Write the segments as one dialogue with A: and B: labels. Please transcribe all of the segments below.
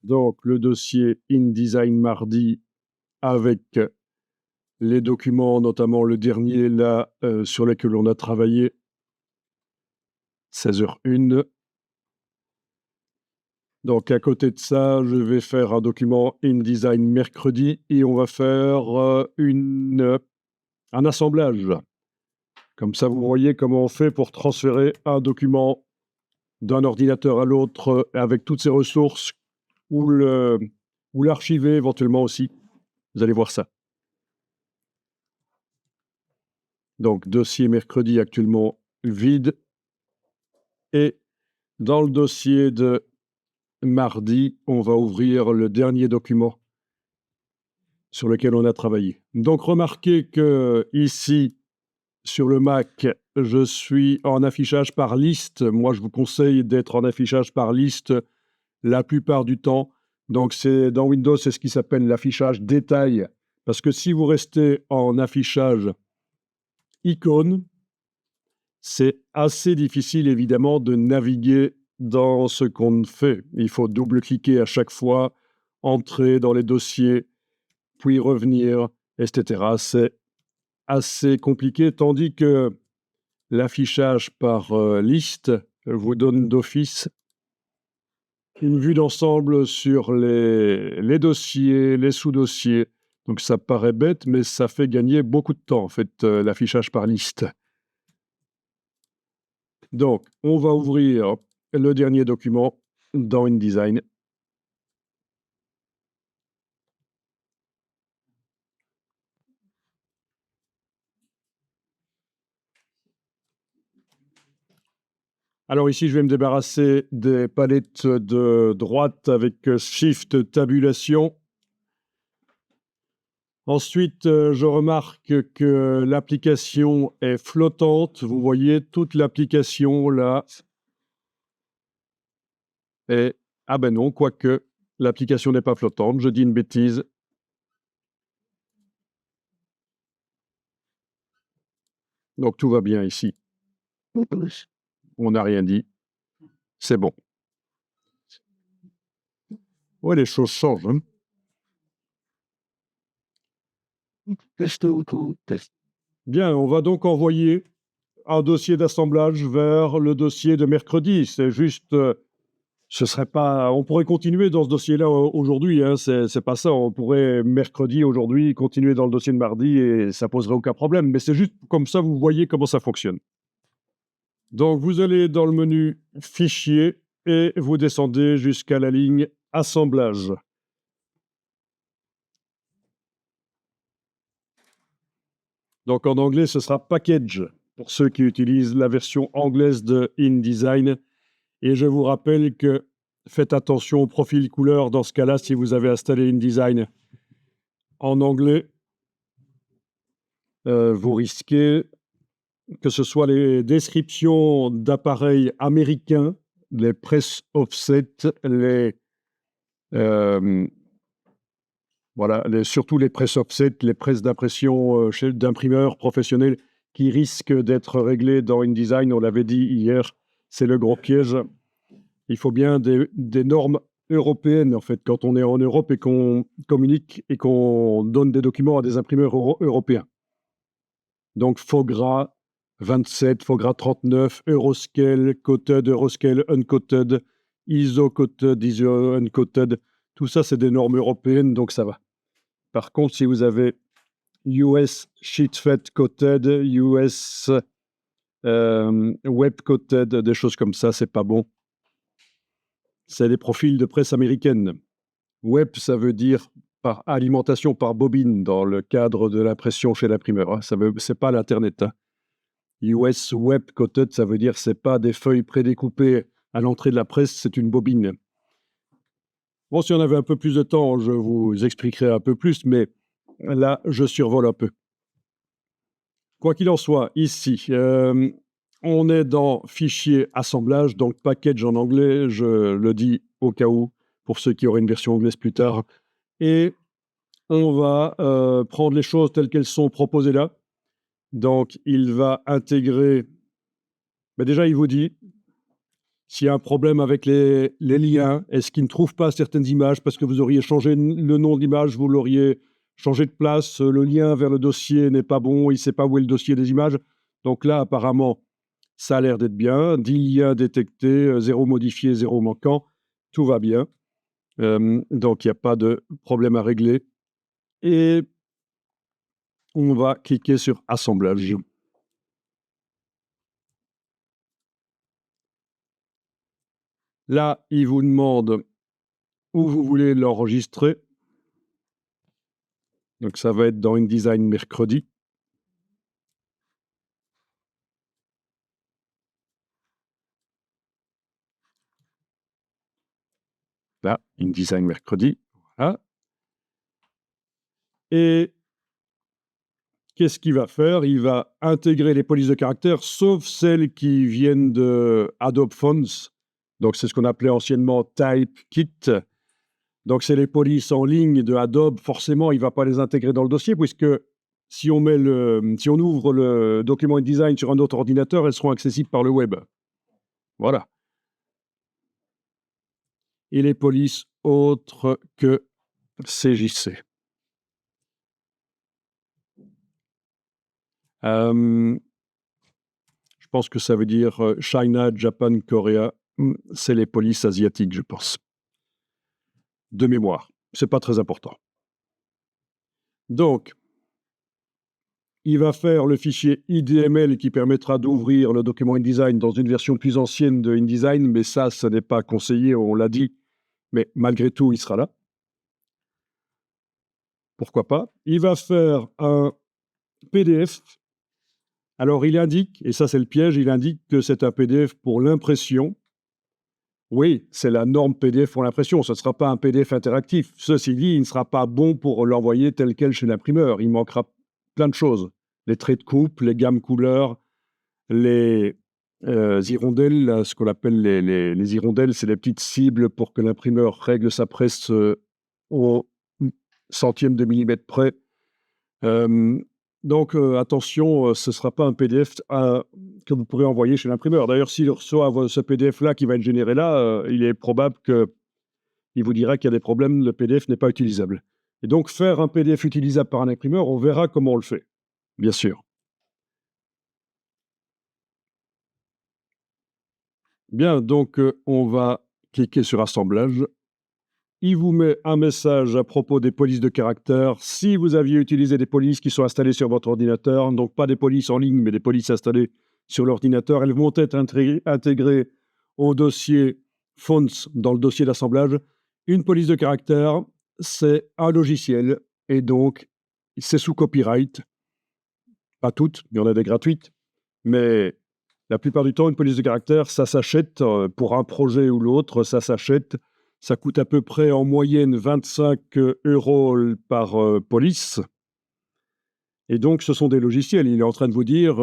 A: Donc, le dossier InDesign mardi avec les documents, notamment le dernier là sur lequel on a travaillé, 16h01. Donc, à côté de ça, je vais faire un document InDesign mercredi et on va faire un assemblage. Comme ça, vous voyez comment on fait pour transférer un document d'un ordinateur à l'autre avec toutes ses ressources ou l'archiver éventuellement aussi. Vous allez voir ça. Donc, dossier mercredi actuellement vide. Et dans le dossier de mardi, on va ouvrir le dernier document sur lequel on a travaillé. Donc, remarquez que ici, sur le Mac, je suis en affichage par liste. Moi, je vous conseille d'être en affichage par liste la plupart du temps. Donc, dans Windows, c'est ce qui s'appelle l'affichage détail. Parce que si vous restez en affichage icône, c'est assez difficile, évidemment, de naviguer dans ce qu'on fait. Il faut double-cliquer à chaque fois, entrer dans les dossiers, puis revenir, etc. C'est assez compliqué, tandis que l'affichage par liste vous donne d'office une vue d'ensemble sur les dossiers, les sous-dossiers. Donc ça paraît bête, mais ça fait gagner beaucoup de temps, en fait, l'affichage par liste. Donc, on va ouvrir le dernier document dans InDesign. Alors ici, je vais me débarrasser des palettes de droite avec Shift Tabulation. Ensuite, je remarque que l'application est flottante. Vous voyez toute l'application là. Et, ah ben non, quoique l'application n'est pas flottante, je dis une bêtise. Donc tout va bien ici. On n'a rien dit. C'est bon. Ouais, les choses changent. Hein. Bien, on va donc envoyer un dossier d'assemblage vers le dossier de mercredi. C'est juste, ce serait pas, on pourrait continuer dans ce dossier-là aujourd'hui. Hein, c'est pas ça. On pourrait mercredi aujourd'hui continuer dans le dossier de mardi et ça poserait aucun problème. Mais c'est juste comme ça, vous voyez comment ça fonctionne. Donc vous allez dans le menu Fichier et vous descendez jusqu'à la ligne Assemblage. Donc en anglais, ce sera Package pour ceux qui utilisent la version anglaise de InDesign. Et je vous rappelle que faites attention au profil couleur dans ce cas-là si vous avez installé InDesign en anglais. Vous risquez que ce soit les descriptions d'appareils américains, les press offset, surtout les press offset, les presses d'impression d'imprimeurs professionnels qui risquent d'être réglés dans InDesign. On l'avait dit hier, c'est le gros piège. Il faut bien des normes européennes, en fait, quand on est en Europe et qu'on communique et qu'on donne des documents à des imprimeurs européens. Donc, FOGRA 27, FOGRA 39, Euroscale, Coated, Euroscale Uncoated, ISO Coated, ISO Uncoated. Tout ça, c'est des normes européennes, donc ça va. Par contre, si vous avez US Sheetfed Coated, US Web Coated, des choses comme ça, c'est pas bon. C'est des profils de presse américaine. Web, ça veut dire par alimentation par bobine dans le cadre de l'impression chez l'imprimeur. Hein. C'est pas l'Internet. Hein. US Web Coated, ça veut dire c'est pas des feuilles prédécoupées à l'entrée de la presse, c'est une bobine. Bon, si on avait un peu plus de temps, je vous expliquerai un peu plus, mais là, je survole un peu. Quoi qu'il en soit, ici, on est dans Fichier Assemblage, donc Package en anglais, je le dis au cas où, pour ceux qui auraient une version anglaise plus tard. Et on va prendre les choses telles qu'elles sont proposées là. Donc, il va intégrer... Mais déjà, il vous dit, s'il y a un problème avec les liens, est-ce qu'il ne trouve pas certaines images parce que vous auriez changé le nom de l'image, vous l'auriez changé de place, le lien vers le dossier n'est pas bon, il ne sait pas où est le dossier des images. Donc là, apparemment, ça a l'air d'être bien. 10 liens détectés, 0 modifié, 0 manquant, tout va bien. Donc il n'y a pas de problème à régler. Et on va cliquer sur assemblage. Là, il vous demande où vous voulez l'enregistrer. Donc ça va être dans InDesign mercredi. Là, InDesign mercredi. Voilà. Et qu'est-ce qu'il va faire? Il va intégrer les polices de caractère, sauf celles qui viennent de Adobe Fonts. Donc c'est ce qu'on appelait anciennement Typekit. Donc c'est les polices en ligne de Adobe. Forcément, il ne va pas les intégrer dans le dossier, puisque si on ouvre le document InDesign sur un autre ordinateur, elles seront accessibles par le web. Voilà. Et les polices autres que CJC. Je pense que ça veut dire China, Japan, Korea. C'est les polices asiatiques, je pense. De mémoire. C'est pas très important. Donc, il va faire le fichier IDML qui permettra d'ouvrir le document InDesign dans une version plus ancienne de InDesign, mais ça, ce n'est pas conseillé, on l'a dit. Mais malgré tout, il sera là. Pourquoi pas? Il va faire un PDF. Alors, il indique, et ça c'est le piège, il indique que c'est un PDF pour l'impression. Oui, c'est la norme PDF pour l'impression, ce ne sera pas un PDF interactif. Ceci dit, il ne sera pas bon pour l'envoyer tel quel chez l'imprimeur. Il manquera plein de choses. Les traits de coupe, les gammes couleurs, les hirondelles, là, ce qu'on appelle les hirondelles, c'est les petites cibles pour que l'imprimeur règle sa presse au centième de millimètre près. Donc attention, ce ne sera pas un PDF que vous pourrez envoyer chez l'imprimeur. D'ailleurs, s'il reçoit ce PDF-là qui va être généré là, il est probable qu'il vous dira qu'il y a des problèmes, le PDF n'est pas utilisable. Et donc, faire un PDF utilisable par un imprimeur, on verra comment on le fait, bien sûr. Bien, donc on va cliquer sur assemblage. Il vous met un message à propos des polices de caractère. Si vous aviez utilisé des polices qui sont installées sur votre ordinateur, donc pas des polices en ligne, mais des polices installées sur l'ordinateur, elles vont être intégrées au dossier Fonts dans le dossier d'assemblage. Une police de caractère, c'est un logiciel et donc c'est sous copyright. Pas toutes, il y en a des gratuites, mais la plupart du temps, une police de caractère, ça s'achète pour un projet ou l'autre, ça s'achète. Ça coûte à peu près en moyenne 25 € par police. Et donc, ce sont des logiciels. Il est en train de vous dire,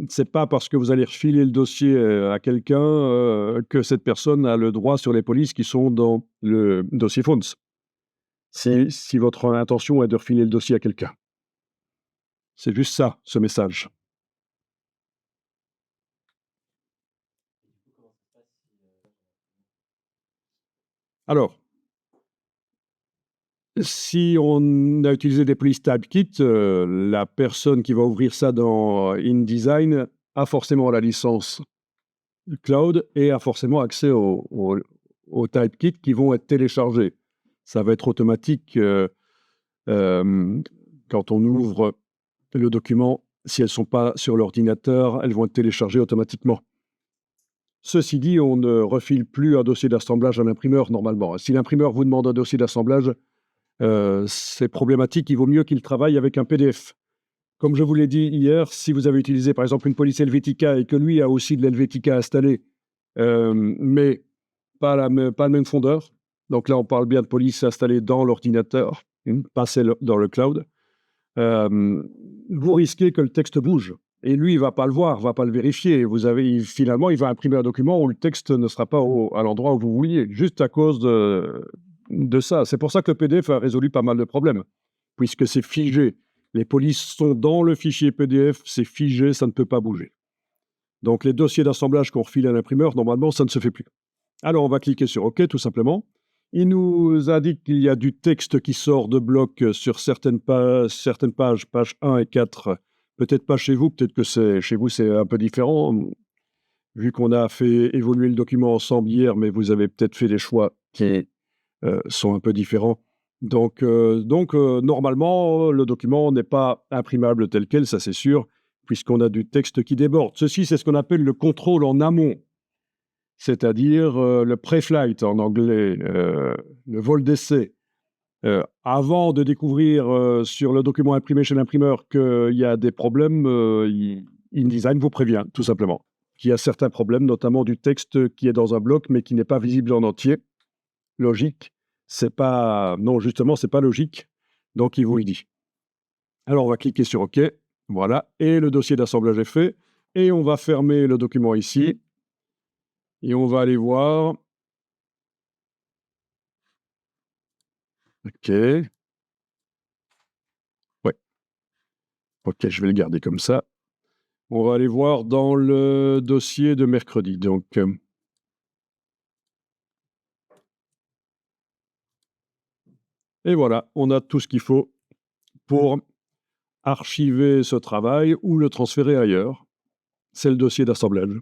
A: c'est pas parce que vous allez refiler le dossier à quelqu'un que cette personne a le droit sur les polices qui sont dans le dossier Fonts. Si votre intention est de refiler le dossier à quelqu'un. C'est juste ça, ce message. Alors, si on a utilisé des polices Typekit, la personne qui va ouvrir ça dans InDesign a forcément la licence cloud et a forcément accès aux Typekit qui vont être téléchargés. Ça va être automatique quand on ouvre le document. Si elles ne sont pas sur l'ordinateur, elles vont être téléchargées automatiquement. Ceci dit, on ne refile plus un dossier d'assemblage à l'imprimeur normalement. Si l'imprimeur vous demande un dossier d'assemblage, c'est problématique, il vaut mieux qu'il travaille avec un PDF. Comme je vous l'ai dit hier, si vous avez utilisé par exemple une police Helvetica et que lui a aussi de l'Helvetica installé, mais pas le même fondeur, donc là on parle bien de police installée dans l'ordinateur, pas celle dans le cloud, vous risquez que le texte bouge. Et lui, il ne va pas le voir, il ne va pas le vérifier. Finalement, il va imprimer un document où le texte ne sera pas à l'endroit où vous vouliez, juste à cause de ça. C'est pour ça que le PDF a résolu pas mal de problèmes, puisque c'est figé. Les polices sont dans le fichier PDF, c'est figé, ça ne peut pas bouger. Donc les dossiers d'assemblage qu'on refile à l'imprimeur, normalement, ça ne se fait plus. Alors, on va cliquer sur OK, tout simplement. Il nous indique qu'il y a du texte qui sort de bloc sur certaines pages, pages 1 et 4. Peut-être pas chez vous, peut-être que chez vous, c'est un peu différent, vu qu'on a fait évoluer le document ensemble hier, mais vous avez peut-être fait des choix qui sont un peu différents. Donc, normalement, le document n'est pas imprimable tel quel, ça c'est sûr, puisqu'on a du texte qui déborde. Ceci, c'est ce qu'on appelle le contrôle en amont, c'est-à-dire le pre-flight en anglais, le vol d'essai. Avant de découvrir sur le document imprimé chez l'imprimeur qu'il y a des problèmes, InDesign vous prévient, tout simplement, qu'il y a certains problèmes, notamment du texte qui est dans un bloc, mais qui n'est pas visible en entier. Logique, c'est pas... Non, justement, c'est pas logique, donc il vous le dit. Alors, on va cliquer sur OK, voilà, et le dossier d'assemblage est fait, et on va fermer le document ici, et on va aller voir... OK. Ouais. OK, je vais le garder comme ça. On va aller voir dans le dossier de mercredi, donc... et voilà, on a tout ce qu'il faut pour archiver ce travail ou le transférer ailleurs. C'est le dossier d'assemblage.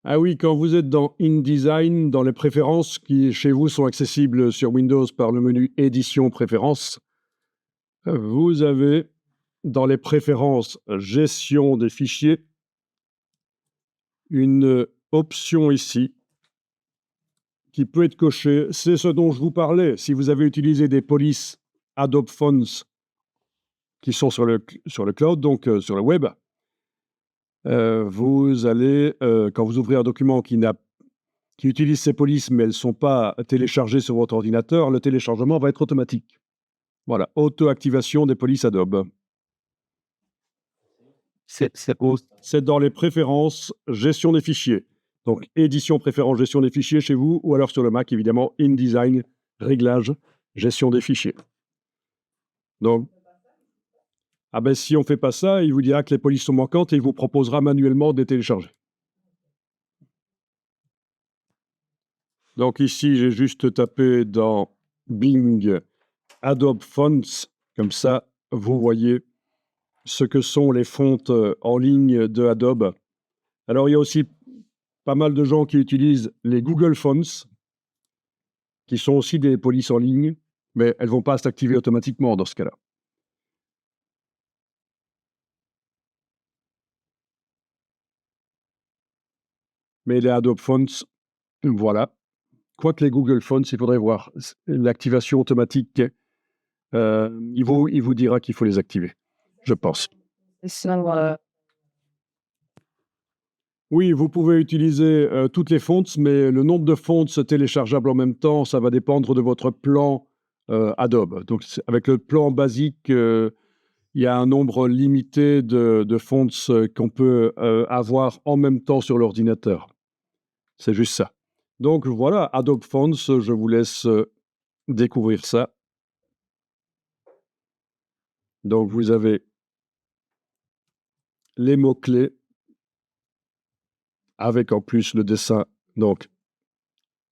A: Ah oui, quand vous êtes dans InDesign, dans les préférences qui, chez vous, sont accessibles sur Windows par le menu Édition Préférences, vous avez dans les préférences Gestion des fichiers une option ici qui peut être cochée. C'est ce dont je vous parlais. Si vous avez utilisé des polices Adobe Fonts qui sont sur le cloud, donc sur le web, vous allez, quand vous ouvrez un document qui utilise ces polices, mais elles ne sont pas téléchargées sur votre ordinateur, le téléchargement va être automatique. Voilà, auto-activation des polices Adobe. C'est dans les préférences, gestion des fichiers. Donc, édition, préférence, gestion des fichiers chez vous, ou alors sur le Mac, évidemment, InDesign, réglage, gestion des fichiers. Donc, ah ben, si on ne fait pas ça, il vous dira que les polices sont manquantes et il vous proposera manuellement de les télécharger. Donc ici, j'ai juste tapé dans Bing Adobe Fonts, comme ça, vous voyez ce que sont les fontes en ligne de Adobe. Alors, il y a aussi pas mal de gens qui utilisent les Google Fonts, qui sont aussi des polices en ligne, mais elles ne vont pas s'activer automatiquement dans ce cas-là. Mais les Adobe Fonts, voilà. Quoique les Google Fonts, il faudrait voir. L'activation automatique, il vous dira qu'il faut les activer, je pense. Oui, vous pouvez utiliser toutes les fonts, mais le nombre de fonts téléchargeables en même temps, ça va dépendre de votre plan Adobe. Donc, avec le plan basique, il y a un nombre limité de fonts qu'on peut avoir en même temps sur l'ordinateur. C'est juste ça. Donc voilà, Adobe Fonts, je vous laisse découvrir ça. Donc vous avez les mots-clés avec en plus le dessin. Donc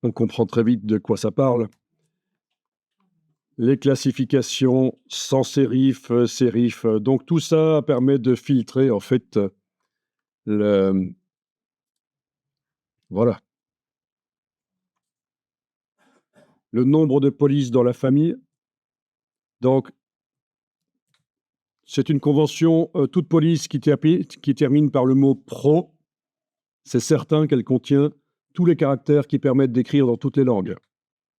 A: on comprend très vite de quoi ça parle. Les classifications sans sérif, sérif. Donc tout ça permet de filtrer en fait voilà, le nombre de polices dans la famille. Donc c'est une convention, toute police qui termine par le mot pro, c'est certain qu'elle contient tous les caractères qui permettent d'écrire dans toutes les langues,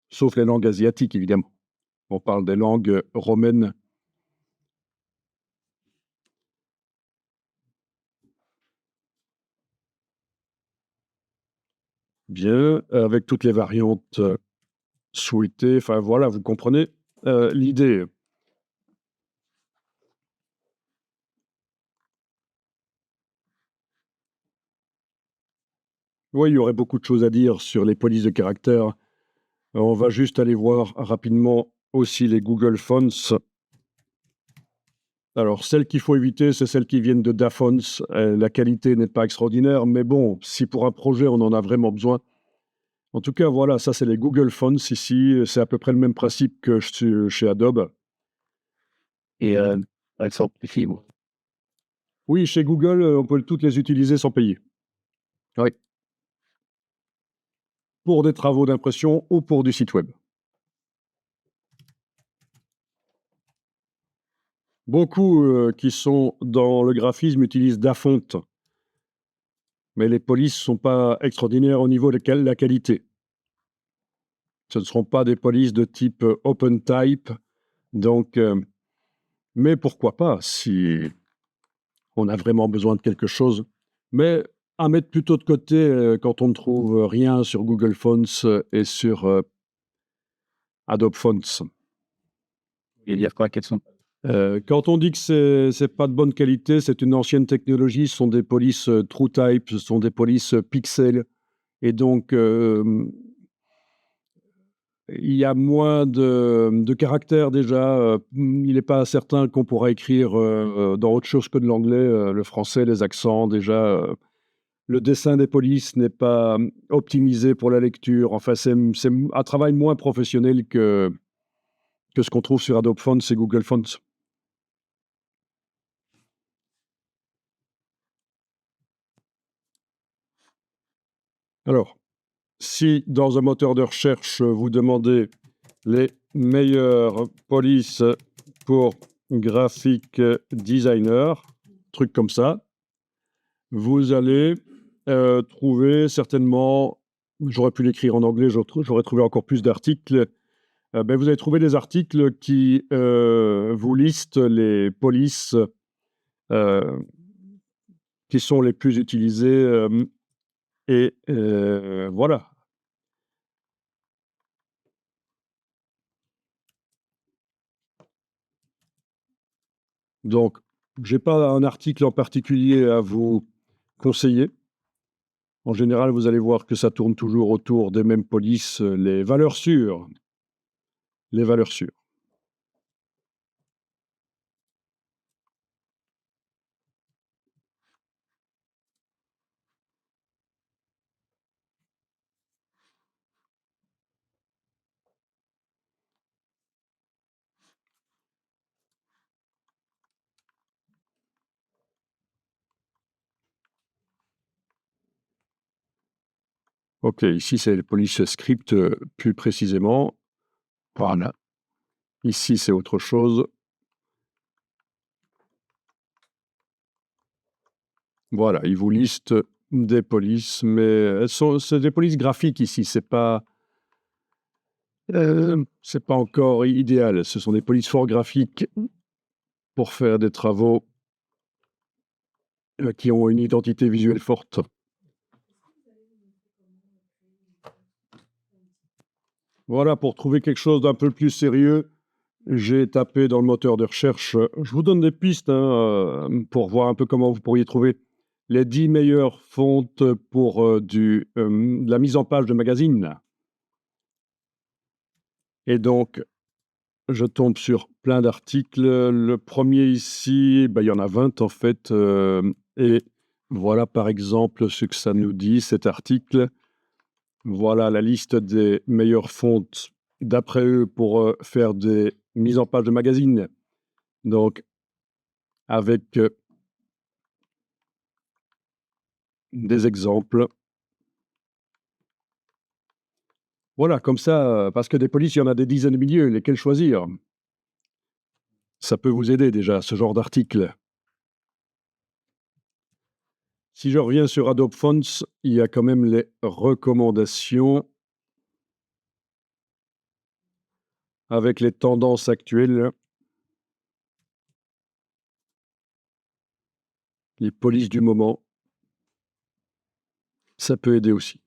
A: sauf les langues asiatiques, évidemment. On parle des langues romaines. Bien, avec toutes les variantes souhaitées. Enfin voilà, vous comprenez l'idée. Oui, il y aurait beaucoup de choses à dire sur les polices de caractères. On va juste aller voir rapidement aussi les Google Fonts. Alors, celles qu'il faut éviter, c'est celles qui viennent de Dafons. La qualité n'est pas extraordinaire, mais bon, si pour un projet, on en a vraiment besoin. En tout cas, voilà, ça, c'est les Google Fonts ici. C'est à peu près le même principe que chez Adobe.
B: Et elles sont ici.
A: Oui, chez Google, on peut toutes les utiliser sans payer. Oui. Pour des travaux d'impression ou pour du site web. Beaucoup qui sont dans le graphisme utilisent Dafont. Mais les polices ne sont pas extraordinaires au niveau de la qualité. Ce ne seront pas des polices de type OpenType. Donc, mais pourquoi pas, si on a vraiment besoin de quelque chose. Mais à mettre plutôt de côté quand on ne trouve rien sur Google Fonts et sur Adobe Fonts.
B: Et dire quoi, quelles sont?
A: Quand on dit que c'est pas de bonne qualité, c'est une ancienne technologie. Ce sont des polices TrueType, ce sont des polices pixels. Et donc, il y a moins de caractères déjà. Il n'est pas certain qu'on pourra écrire dans autre chose que de l'anglais, le français, les accents. Déjà, le dessin des polices n'est pas optimisé pour la lecture. Enfin, c'est un travail moins professionnel que ce qu'on trouve sur Adobe Fonts et Google Fonts. Alors, si dans un moteur de recherche, vous demandez les meilleures polices pour graphic designer, truc comme ça, vous allez trouver certainement, j'aurais pu l'écrire en anglais, j'aurais trouvé encore plus d'articles. Vous allez trouver des articles qui vous listent les polices qui sont les plus utilisées. Et voilà. Donc, je n'ai pas un article en particulier à vous conseiller. En général, vous allez voir que ça tourne toujours autour des mêmes polices, les valeurs sûres. Les valeurs sûres. OK, ici, c'est les polices script, plus précisément. Voilà. Ici, c'est autre chose. Voilà, ils vous listent des polices, mais c'est des polices graphiques ici, c'est pas encore idéal. Ce sont des polices fort graphiques pour faire des travaux qui ont une identité visuelle forte. Voilà, pour trouver quelque chose d'un peu plus sérieux, j'ai tapé dans le moteur de recherche. Je vous donne des pistes pour voir un peu comment vous pourriez trouver les 10 meilleures fontes pour de la mise en page de magazine. Et donc, je tombe sur plein d'articles. Le premier ici, il y en a 20 en fait. Et voilà par exemple ce que ça nous dit, cet article. Voilà la liste des meilleures fontes d'après eux pour faire des mises en page de magazine. Donc, avec des exemples. Voilà, comme ça, parce que des polices, il y en a des dizaines de milliers, lesquels choisir? Ça peut vous aider déjà, ce genre d'article. Si je reviens sur Adobe Fonts, il y a quand même les recommandations avec les tendances actuelles. Les polices du moment. Ça peut aider aussi.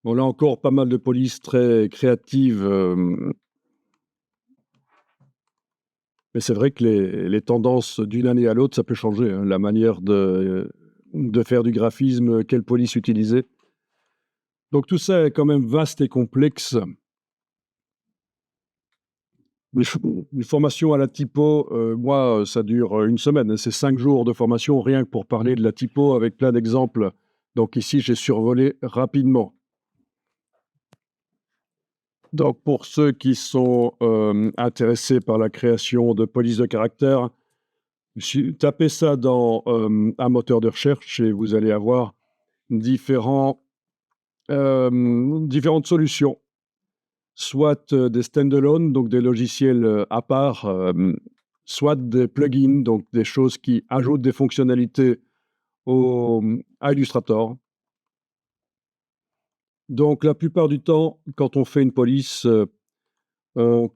A: On a encore pas mal de polices très créatives. Mais c'est vrai que les tendances d'une année à l'autre, ça peut changer, hein, la manière de faire du graphisme, quelle police utiliser. Donc tout ça est quand même vaste et complexe. Une formation à la typo, moi, ça dure une semaine. C'est 5 jours de formation rien que pour parler de la typo avec plein d'exemples. Donc ici, j'ai survolé rapidement. Donc pour ceux qui sont intéressés par la création de polices de caractère, tapez ça dans un moteur de recherche et vous allez avoir différentes solutions. Soit des stand-alone, donc des logiciels à part, soit des plugins, donc des choses qui ajoutent des fonctionnalités à Illustrator. Donc la plupart du temps, quand on fait une police, on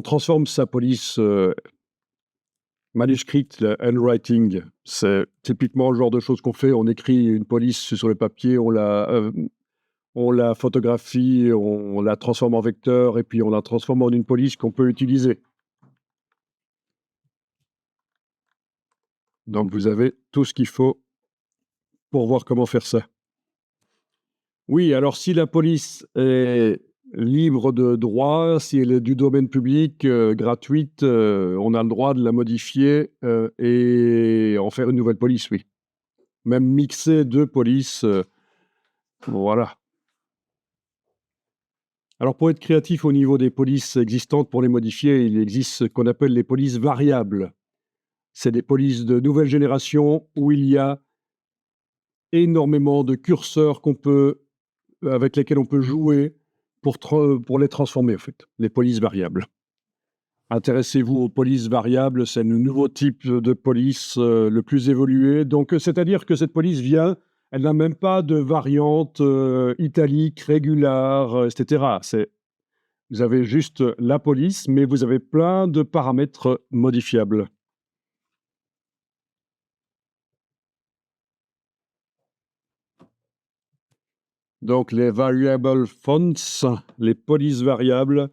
A: transforme sa police manuscrite, le handwriting. C'est typiquement le genre de choses qu'on fait. On écrit une police sur le papier, on la photographie, on la transforme en vecteur et puis on la transforme en une police qu'on peut utiliser. Donc vous avez tout ce qu'il faut pour voir comment faire ça. Oui, alors si la police est libre de droit, si elle est du domaine public, gratuite, on a le droit de la modifier et en faire une nouvelle police, oui. Même mixer 2 polices, voilà. Alors pour être créatif au niveau des polices existantes, pour les modifier, il existe ce qu'on appelle les polices variables. C'est des polices de nouvelle génération où il y a énormément de curseurs avec lesquels on peut jouer pour les transformer, en fait, les polices variables. Intéressez-vous aux polices variables, c'est le nouveau type de police le plus évolué. Donc, c'est-à-dire que cette police elle n'a même pas de variante italique, régulière, etc. Vous avez juste la police, mais vous avez plein de paramètres modifiables. Donc, les variable fonts, les polices variables,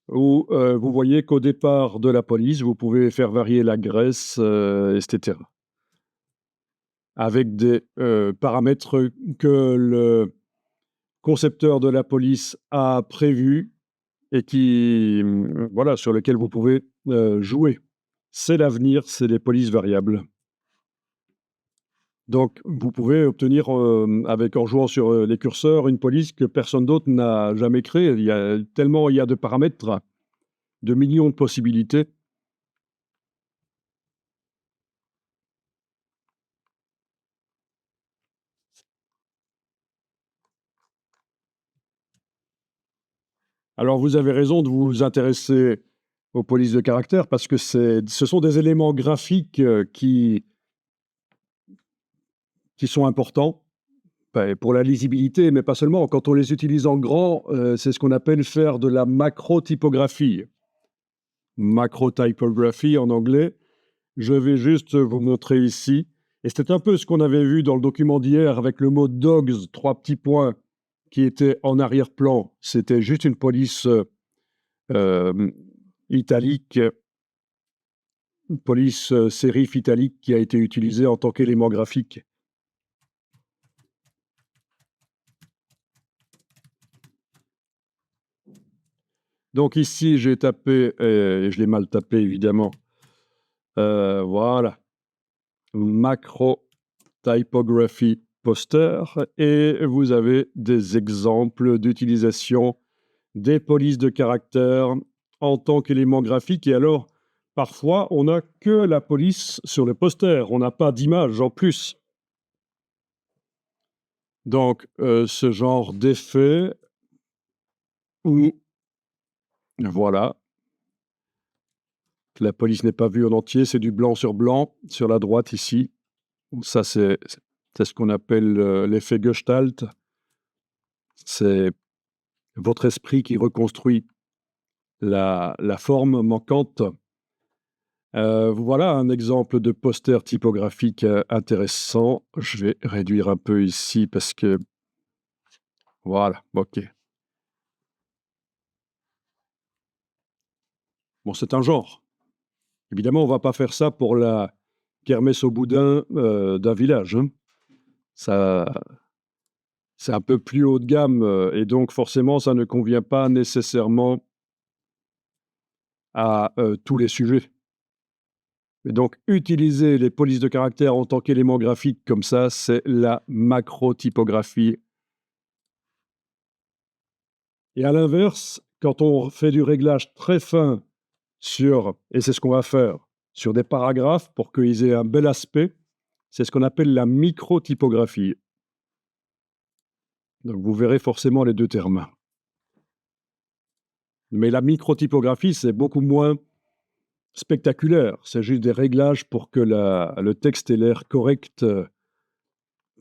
A: où vous voyez qu'au départ de la police, vous pouvez faire varier la graisse, etc. Avec des paramètres que le concepteur de la police a prévus et voilà, sur lesquels vous pouvez jouer. C'est l'avenir, c'est les polices variables. Donc, vous pouvez obtenir, en jouant sur les curseurs, une police que personne d'autre n'a jamais créée. Il y a de paramètres, de millions de possibilités. Alors, vous avez raison de vous intéresser aux polices de caractère parce que ce sont des éléments graphiques qui sont importants pour la lisibilité, mais pas seulement. Quand on les utilise en grand, c'est ce qu'on appelle faire de la macrotypographie. Macrotypography en anglais. Je vais juste vous montrer ici. Et c'était un peu ce qu'on avait vu dans le document d'hier avec le mot dogs, 3 petits points, qui était en arrière-plan. C'était juste une police italique, une police sérif italique qui a été utilisée en tant qu'élément graphique. Donc ici, j'ai tapé, et je l'ai mal tapé évidemment, voilà, macro typography poster, et vous avez des exemples d'utilisation des polices de caractère en tant qu'élément graphique. Et alors, parfois, on n'a que la police sur le poster, on n'a pas d'image en plus. Donc, ce genre d'effet où, voilà, la police n'est pas vue en entier, c'est du blanc sur blanc, sur la droite ici. Ça, c'est ce qu'on appelle l'effet Gestalt. C'est votre esprit qui reconstruit la forme manquante. Voilà un exemple de poster typographique intéressant. Je vais réduire un peu ici parce que... Voilà, OK. Bon, c'est un genre. Évidemment, on va pas faire ça pour la kermesse au boudin d'un village, hein. Ça, c'est un peu plus haut de gamme et donc forcément, ça ne convient pas nécessairement à tous les sujets. Et donc, utiliser les polices de caractère en tant qu'élément graphique comme ça, c'est la macrotypographie. Et à l'inverse, quand on fait du réglage très fin et c'est ce qu'on va faire, sur des paragraphes pour qu'ils aient un bel aspect, c'est ce qu'on appelle la microtypographie. Donc, vous verrez forcément les deux termes. Mais la microtypographie, c'est beaucoup moins spectaculaire. C'est juste des réglages pour que le texte ait l'air correct,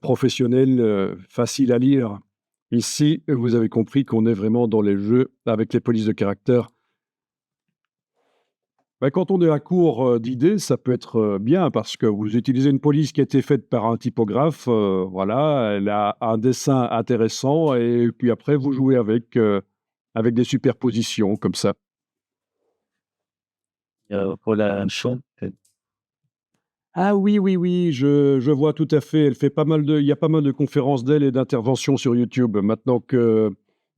A: professionnel, facile à lire. Ici, vous avez compris qu'on est vraiment dans les jeux avec les polices de caractère. Ben, quand on est à court d'idées, ça peut être bien parce que vous utilisez une police qui a été faite par un typographe, voilà, elle a un dessin intéressant et puis après vous jouez avec des superpositions comme ça.
B: Pour la chant,
A: Ah oui, oui, oui, je vois tout à fait. Elle fait pas mal il y a pas mal de conférences d'elle et d'interventions sur YouTube. Maintenant que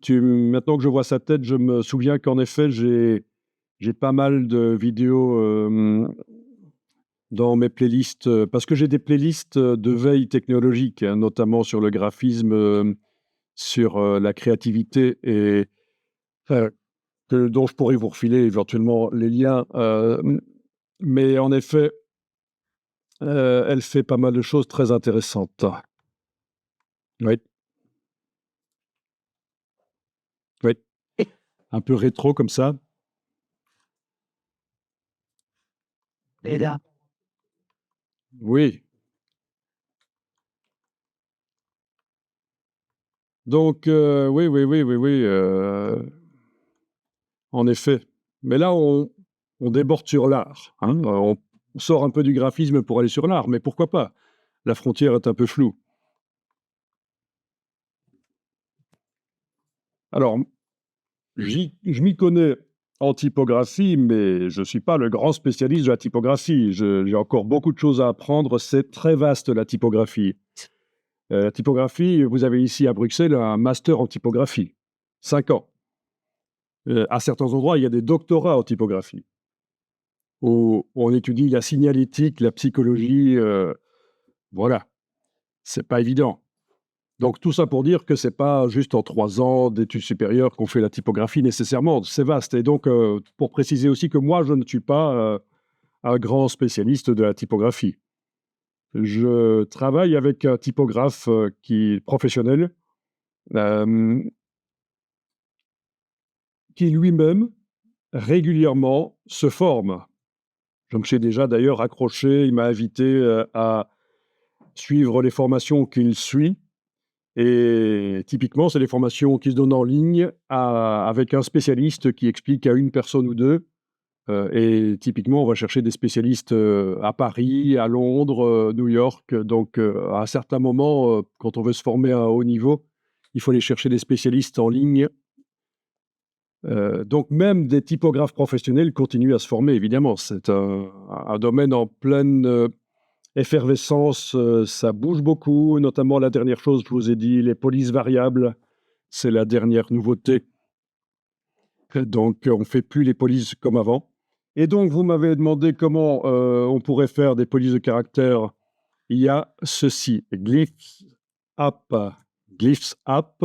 A: je vois sa tête, je me souviens qu'en effet, j'ai pas mal de vidéos dans mes playlists, parce que j'ai des playlists de veille technologique, hein, notamment sur le graphisme, sur la créativité enfin, dont je pourrais vous refiler éventuellement les liens. Mais en effet, elle fait pas mal de choses très intéressantes. Oui, oui. Un peu rétro comme ça.
B: et là,
A: Oui. Donc, oui, oui, oui, oui, oui, en effet. Mais là, on déborde sur l'art, hein. On sort un peu du graphisme pour aller sur l'art, mais pourquoi pas? La frontière est un peu floue. Alors, je m'y connais en typographie, mais je ne suis pas le grand spécialiste de la typographie. J'ai encore beaucoup de choses à apprendre. C'est très vaste, la typographie. La typographie, vous avez ici à Bruxelles un master en typographie, 5 ans. À certains endroits, il y a des doctorats en typographie, où on étudie la signalétique, la psychologie. Voilà, c'est pas évident. Donc tout ça pour dire que c'est pas juste en 3 ans d'études supérieures qu'on fait la typographie nécessairement, c'est vaste. Et donc, pour préciser aussi que moi, je ne suis pas un grand spécialiste de la typographie. Je travaille avec un typographe professionnel, euh, qui lui-même régulièrement se forme. Je me suis déjà d'ailleurs accroché, il m'a invité à suivre les formations qu'il suit. Et typiquement, c'est des formations qui se donnent en ligne avec un spécialiste qui explique à une personne ou deux. Et typiquement, on va chercher des spécialistes à Paris, à Londres, New York. Donc, à un certain moment, quand on veut se former à un haut niveau, il faut aller chercher des spécialistes en ligne. Donc, même des typographes professionnels continuent à se former, évidemment. C'est un domaine en pleine effervescence, ça bouge beaucoup, notamment la dernière chose, je vous ai dit, les polices variables, c'est la dernière nouveauté. Donc, on ne fait plus les polices comme avant. Et donc, vous m'avez demandé comment on pourrait faire des polices de caractère. Il y a ceci, Glyphs App. Glyphs App,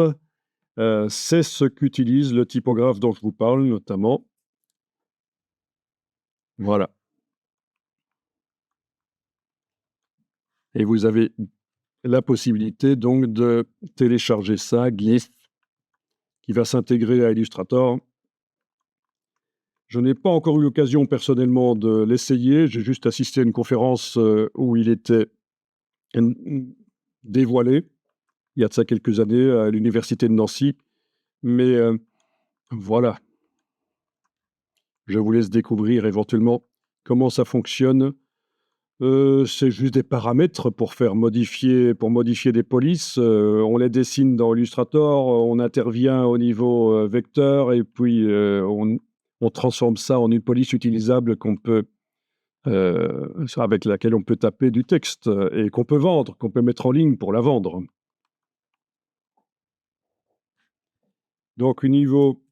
A: c'est ce qu'utilise le typographe dont je vous parle, notamment. Voilà. Et vous avez la possibilité donc de télécharger ça, Glyph, qui va s'intégrer à Illustrator. Je n'ai pas encore eu l'occasion personnellement de l'essayer. J'ai juste assisté à une conférence où il était dévoilé, il y a de ça quelques années, à l'université de Nancy. Mais voilà, je vous laisse découvrir éventuellement comment ça fonctionne. C'est juste des paramètres pour modifier des polices. On les dessine dans Illustrator, on intervient au niveau vecteur et puis on transforme ça en une police utilisable avec laquelle on peut taper du texte et qu'on peut vendre, qu'on peut mettre en ligne pour la vendre. Donc, au niveau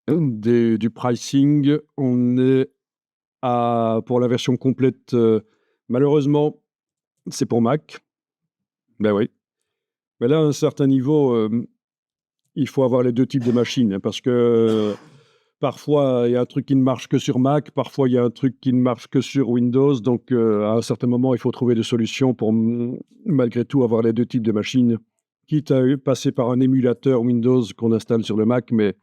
A: du pricing. On est pour la version complète, malheureusement, c'est pour Mac. Ben oui. Mais là, à un certain niveau, il faut avoir les deux types de machines, hein, parce que parfois, il y a un truc qui ne marche que sur Mac, parfois, il y a un truc qui ne marche que sur Windows. Donc, à un certain moment, il faut trouver des solutions pour, malgré tout, avoir les deux types de machines, quitte à passer par un émulateur Windows qu'on installe sur le Mac. Mais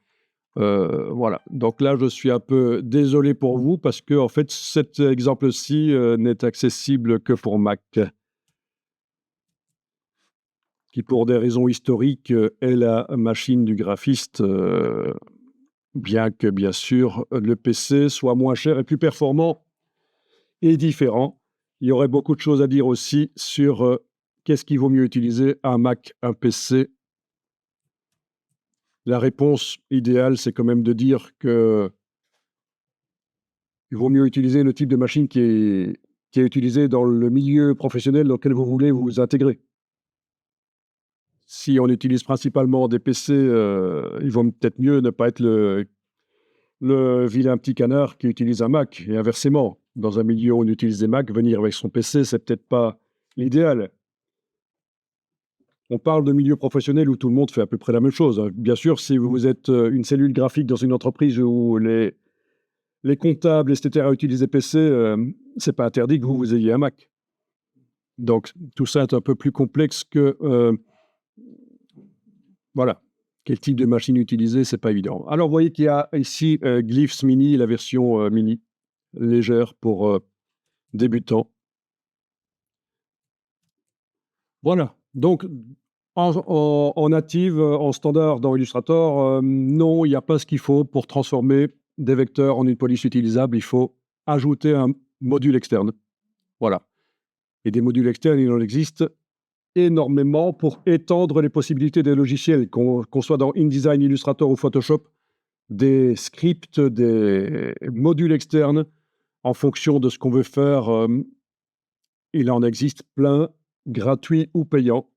A: voilà. Donc là, je suis un peu désolé pour vous, parce que, en fait, cet exemple-ci n'est accessible que pour Mac, qui, pour des raisons historiques, est la machine du graphiste, bien que, bien sûr, le PC soit moins cher et plus performant et différent. Il y aurait beaucoup de choses à dire aussi sur qu'est-ce qu'il vaut mieux utiliser, un Mac, un PC. La réponse idéale, c'est quand même de dire que il vaut mieux utiliser le type de machine qui est utilisé dans le milieu professionnel dans lequel vous voulez vous intégrer. Si on utilise principalement des PC, il vaut peut-être mieux ne pas être le vilain petit canard qui utilise un Mac, et inversement. Dans un milieu où on utilise des Mac, venir avec son PC, c'est peut-être pas l'idéal. On parle de milieu professionnel où tout le monde fait à peu près la même chose, hein. Bien sûr, si vous êtes une cellule graphique dans une entreprise où les comptables, etc., utilisent des PC, c'est pas interdit que vous ayez un Mac. Donc, tout ça est un peu plus complexe que... voilà. Quel type de machine utiliser, c'est pas évident. Alors, vous voyez qu'il y a ici Glyphs Mini, la version mini, légère pour débutants. Voilà. Donc, en native, en standard dans Illustrator, non, il n'y a pas ce qu'il faut pour transformer des vecteurs en une police utilisable. Il faut ajouter un module externe. Voilà. Et des modules externes, il en existe énormément pour étendre les possibilités des logiciels, qu'on soit dans InDesign, Illustrator ou Photoshop, des scripts, des modules externes en fonction de ce qu'on veut faire. Il en existe plein, gratuits ou payants,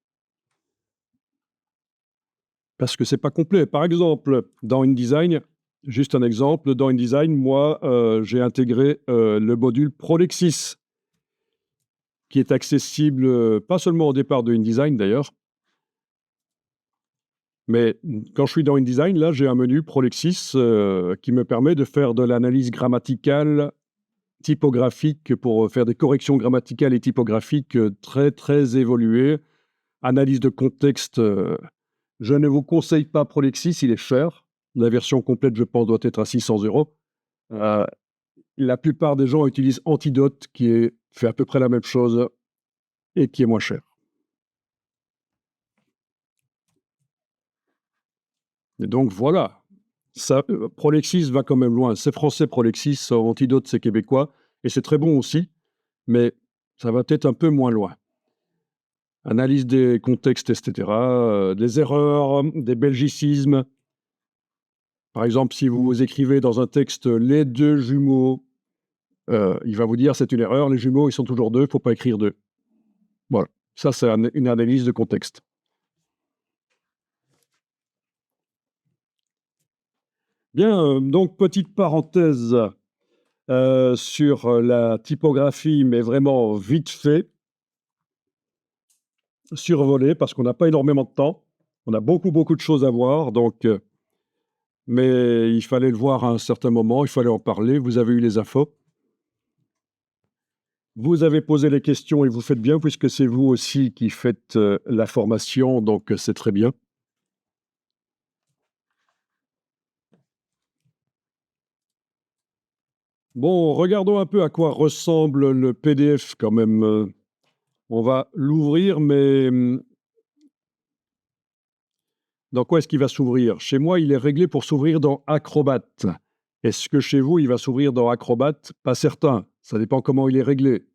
A: parce que c'est pas complet. Par exemple, dans InDesign, juste un exemple, dans InDesign, moi, j'ai intégré le module Prolexis, qui est accessible pas seulement au départ de InDesign d'ailleurs, mais quand je suis dans InDesign, là, j'ai un menu Prolexis qui me permet de faire de l'analyse grammaticale, typographique, pour faire des corrections grammaticales et typographiques très, très évoluées. Analyse de contexte, je ne vous conseille pas Prolexis, il est cher. La version complète, je pense, doit être à 600 €. La plupart des gens utilisent Antidote, qui fait à peu près la même chose et qui est moins cher. Et donc voilà, ça, Prolexis va quand même loin. C'est français Prolexis, Antidote c'est québécois, et c'est très bon aussi, mais ça va peut-être un peu moins loin. Analyse des contextes, etc., des erreurs, des belgicismes. Par exemple, si vous écrivez dans un texte les deux jumeaux, il va vous dire c'est une erreur, les jumeaux ils sont toujours deux, il ne faut pas écrire deux. Voilà, ça c'est une analyse de contexte. Bien, donc petite parenthèse sur la typographie, mais vraiment vite fait, survolée, parce qu'on n'a pas énormément de temps. On a beaucoup, beaucoup de choses à voir, donc, mais il fallait le voir à un certain moment, il fallait en parler. Vous avez eu les infos. Vous avez posé les questions et vous faites bien, puisque c'est vous aussi qui faites la formation, donc c'est très bien. Bon, regardons un peu à quoi ressemble le PDF quand même. On va l'ouvrir, mais dans quoi est-ce qu'il va s'ouvrir? Chez moi, il est réglé pour s'ouvrir dans Acrobat. Est-ce que chez vous, il va s'ouvrir dans Acrobat? Pas certain. Ça dépend comment il est réglé.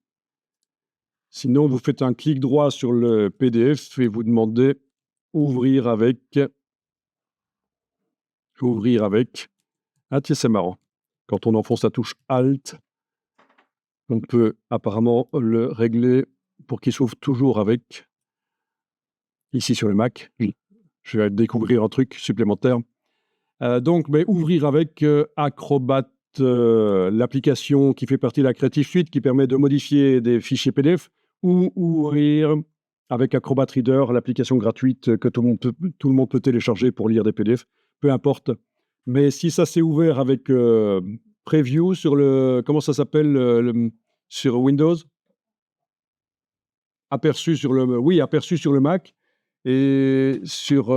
A: Sinon, vous faites un clic droit sur le PDF et vous demandez ouvrir avec. Ouvrir avec. Ah tiens, c'est marrant. Quand on enfonce la touche Alt, on peut apparemment le régler pour qu'il s'ouvre toujours avec. Ici sur le Mac. Je vais découvrir un truc supplémentaire. Donc, mais ouvrir avec Acrobat, l'application qui fait partie de la Creative Suite qui permet de modifier des fichiers PDF, ou ouvrir avec Acrobat Reader, l'application gratuite que tout le monde peut télécharger pour lire des PDF, peu importe. Mais si ça s'est ouvert avec Preview sur le... Comment ça s'appelle sur Windows? Aperçu sur le... Oui, aperçu sur le Mac. Et sur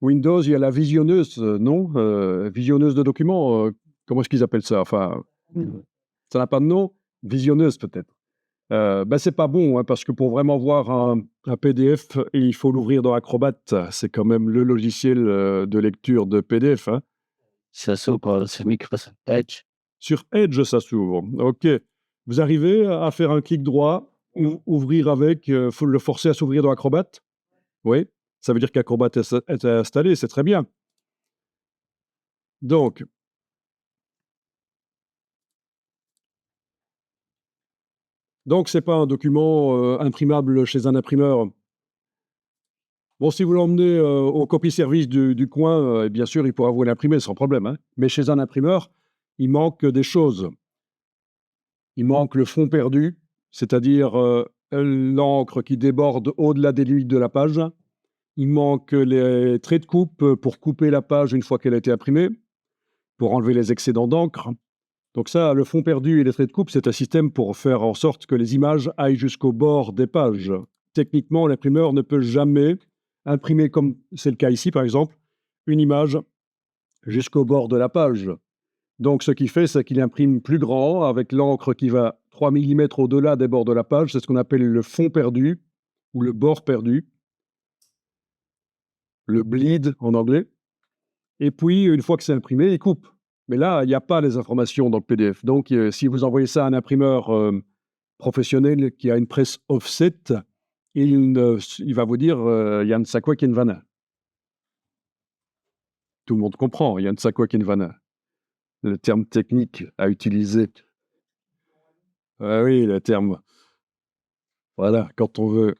A: Windows, il y a la visionneuse, non? Visionneuse de documents. Comment est-ce qu'ils appellent ça? Enfin, ça n'a pas de nom? Visionneuse, peut-être. C'est pas bon, hein, parce que pour vraiment voir un PDF, il faut l'ouvrir dans Acrobat. C'est quand même le logiciel de lecture de PDF, hein.
B: Ça s'ouvre sur Microsoft Edge.
A: Sur Edge, ça s'ouvre. OK. Vous arrivez à faire un clic droit, ouvrir avec, faut le forcer à s'ouvrir dans Acrobat? Oui. Ça veut dire qu'Acrobat est installé, c'est très bien. Donc, ce n'est pas un document imprimable chez un imprimeur. Bon, si vous l'emmenez au copie-service du coin, bien sûr, il pourra vous l'imprimer sans problème, hein. Mais chez un imprimeur, il manque des choses. Il manque le fond perdu, c'est-à-dire l'encre qui déborde au-delà des limites de la page. Il manque les traits de coupe pour couper la page une fois qu'elle a été imprimée, pour enlever les excédents d'encre. Donc ça, le fond perdu et les traits de coupe, c'est un système pour faire en sorte que les images aillent jusqu'au bord des pages. Techniquement, l'imprimeur ne peut jamais imprimer, comme c'est le cas ici par exemple, une image jusqu'au bord de la page. Donc ce qu'il fait, c'est qu'il imprime plus grand avec l'encre qui va 3 mm au-delà des bords de la page. C'est ce qu'on appelle le fond perdu ou le bord perdu, le bleed en anglais. Et puis, une fois que c'est imprimé, il coupe. Mais là, il n'y a pas les informations dans le PDF. Donc, si vous envoyez ça à un imprimeur professionnel qui a une presse offset, il va vous dire Jan Sakwa Kinvana. Tout le monde comprend, Jan Sakwa Kinvana. Le terme technique à utiliser. Oui, le terme. Voilà, quand on veut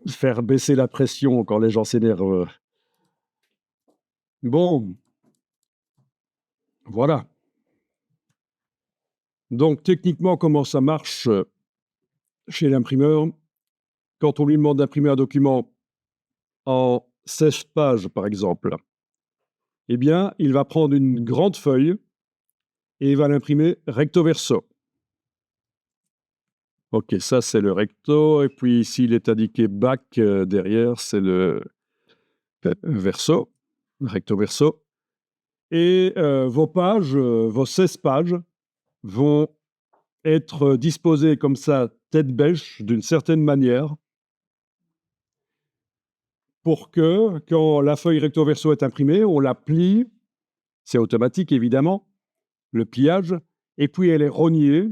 A: faire baisser la pression quand les gens s'énervent. Bon, voilà. Donc, techniquement, comment ça marche chez l'imprimeur? Quand on lui demande d'imprimer un document en 16 pages, par exemple, eh bien, il va prendre une grande feuille et il va l'imprimer recto verso. OK, ça, c'est le recto. Et puis, ici, il est indiqué back derrière, c'est le verso, recto verso. Et vos pages, vos 16 pages, vont être disposées comme ça, tête bêche, d'une certaine manière, pour que, quand la feuille recto verso est imprimée, on la plie, c'est automatique évidemment, le pliage, et puis elle est rognée,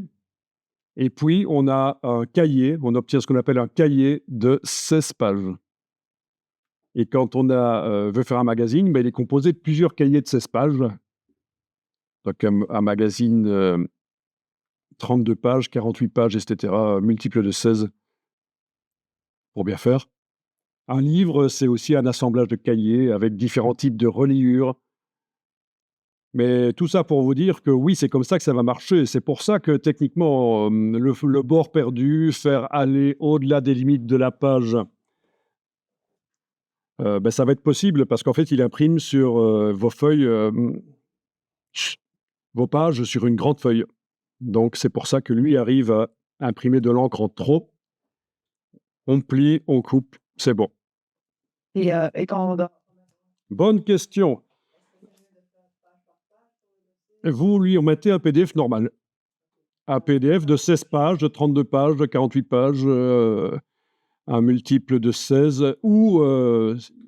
A: et puis on a un cahier, on obtient ce qu'on appelle un cahier de 16 pages. Et quand on veut faire un magazine, il est composé de plusieurs cahiers de 16 pages. Donc un magazine 32 pages, 48 pages, etc., multiple de 16 pour bien faire. Un livre, c'est aussi un assemblage de cahiers avec différents types de reliures. Mais tout ça pour vous dire que oui, c'est comme ça que ça va marcher. C'est pour ça que techniquement, le bord perdu, faire aller au-delà des limites de la page, ça va être possible parce qu'en fait, il imprime sur vos feuilles, vos pages sur une grande feuille. Donc, c'est pour ça que lui arrive à imprimer de l'encre en trop. On plie, on coupe, c'est bon.
C: Et quand
A: Bonne question. Vous lui mettez un PDF normal. Un PDF de 16 pages, de 32 pages, de 48 pages, un multiple de 16, ou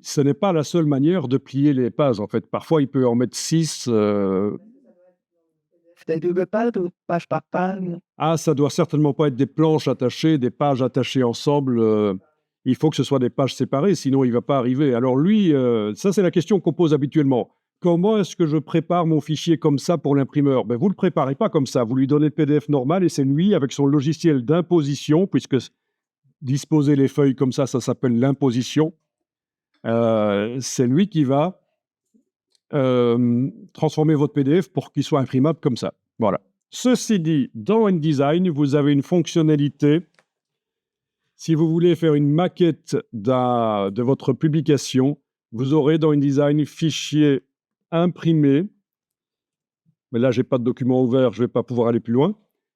A: ce n'est pas la seule manière de plier les pages, en fait. Parfois, il peut en mettre 6.
C: c'est double page ou page par page?
A: Ah, ça doit certainement pas être des planches attachées, des pages attachées ensemble. Il faut que ce soit des pages séparées, sinon il ne va pas arriver. Alors lui, ça c'est la question qu'on pose habituellement. Comment est-ce que je prépare mon fichier comme ça pour l'imprimeur? Vous ne le préparez pas comme ça. Vous lui donnez le PDF normal et c'est lui, avec son logiciel d'imposition, puisque disposer les feuilles comme ça s'appelle l'imposition. c'est lui qui va transformer votre PDF pour qu'il soit imprimable comme ça. Voilà. Ceci dit, dans InDesign, vous avez une fonctionnalité. Si vous voulez faire une maquette de votre publication, vous aurez dans InDesign fichier imprimé. Mais là, je n'ai pas de document ouvert, je ne vais pas pouvoir aller plus loin.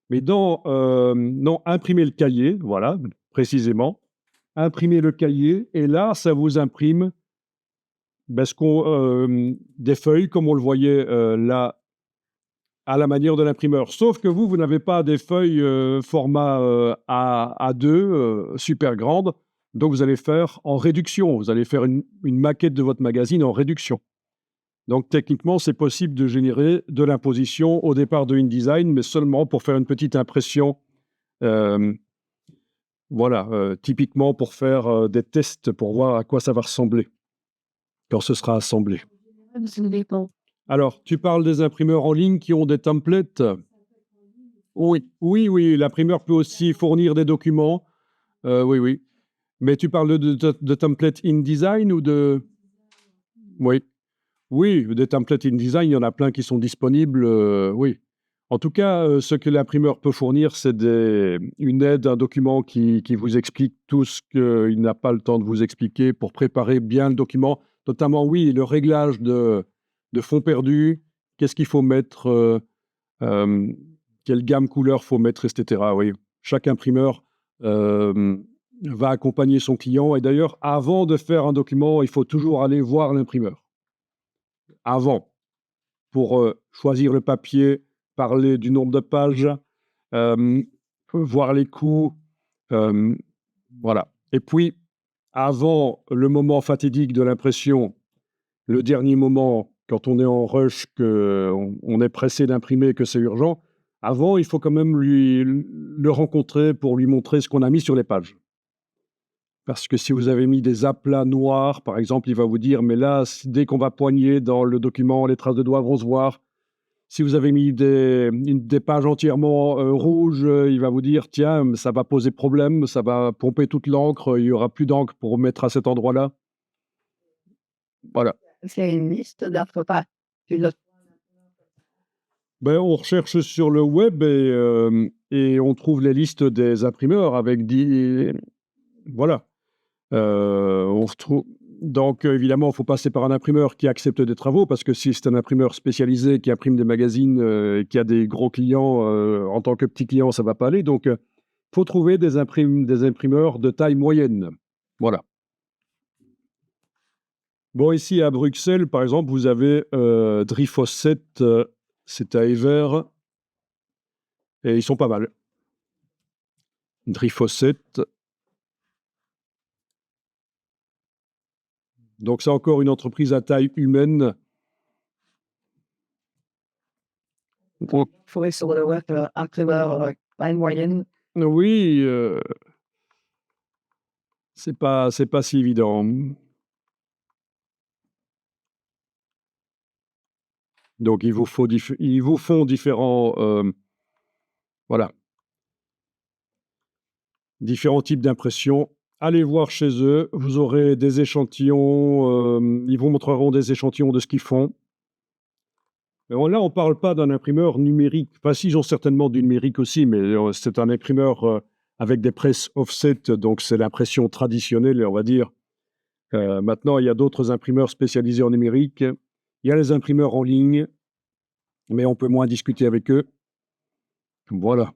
A: Mais dans non, imprimer le cahier, voilà, précisément. Imprimer le cahier, et là, ça vous imprime des feuilles, comme on le voyait là, à la manière de l'imprimeur. Sauf que vous n'avez pas des feuilles format A2 super grandes, donc vous allez faire en réduction. Vous allez faire une maquette de votre magazine en réduction. Donc techniquement, c'est possible de générer de l'imposition au départ de InDesign, mais seulement pour faire une petite impression. Typiquement pour faire des tests pour voir à quoi ça va ressembler quand ce sera assemblé. Alors, tu parles des imprimeurs en ligne qui ont des templates? Oui, l'imprimeur peut aussi fournir des documents. Oui. Mais tu parles de templates InDesign ou de... Oui, des templates InDesign, il y en a plein qui sont disponibles, oui. En tout cas, ce que l'imprimeur peut fournir, c'est une aide, un document qui vous explique tout ce qu'il n'a pas le temps de vous expliquer pour préparer bien le document. Notamment, oui, le réglage de fond perdu, qu'est-ce qu'il faut mettre, quelle gamme couleur faut mettre, etc. Oui, chaque imprimeur va accompagner son client. Et d'ailleurs, avant de faire un document, il faut toujours aller voir l'imprimeur. Avant, pour choisir le papier, parler du nombre de pages, voir les coûts, voilà. Et puis, avant le moment fatidique de l'impression, le dernier moment, quand on est en rush, qu'on est pressé d'imprimer, que c'est urgent, avant, il faut quand même le rencontrer pour lui montrer ce qu'on a mis sur les pages. Parce que si vous avez mis des aplats noirs, par exemple, il va vous dire, mais là, dès qu'on va poigner dans le document, les traces de doigts vont se voir. Si vous avez mis des pages entièrement rouges, il va vous dire, tiens, ça va poser problème, ça va pomper toute l'encre, il n'y aura plus d'encre pour mettre à cet endroit-là. Voilà.
C: C'est une liste d'orthographe.
A: On recherche sur le web et on trouve les listes des imprimeurs avec Voilà. On retrouve... Donc, évidemment, il faut passer par un imprimeur qui accepte des travaux, parce que si c'est un imprimeur spécialisé qui imprime des magazines, qui a des gros clients, en tant que petit client, ça ne va pas aller. Donc, il faut trouver des imprimeurs de taille moyenne. Voilà. Bon, ici, à Bruxelles, par exemple, vous avez Drifosset, c'est à Evere, et ils sont pas mal. Drifosset. Donc, c'est encore une entreprise à taille humaine.
C: Il faut sur le web imprimeur taille moyenne.
A: Oui, c'est pas si évident. Donc, ils vous font différents types d'impressions. Allez voir chez eux, vous aurez des échantillons, ils vous montreront des échantillons de ce qu'ils font. Mais là, on ne parle pas d'un imprimeur numérique. Enfin, si, ils ont certainement du numérique aussi, mais c'est un imprimeur avec des presses offset, donc c'est l'impression traditionnelle, on va dire. Maintenant, il y a d'autres imprimeurs spécialisés en numérique. Il y a les imprimeurs en ligne, mais on peut moins discuter avec eux. Voilà.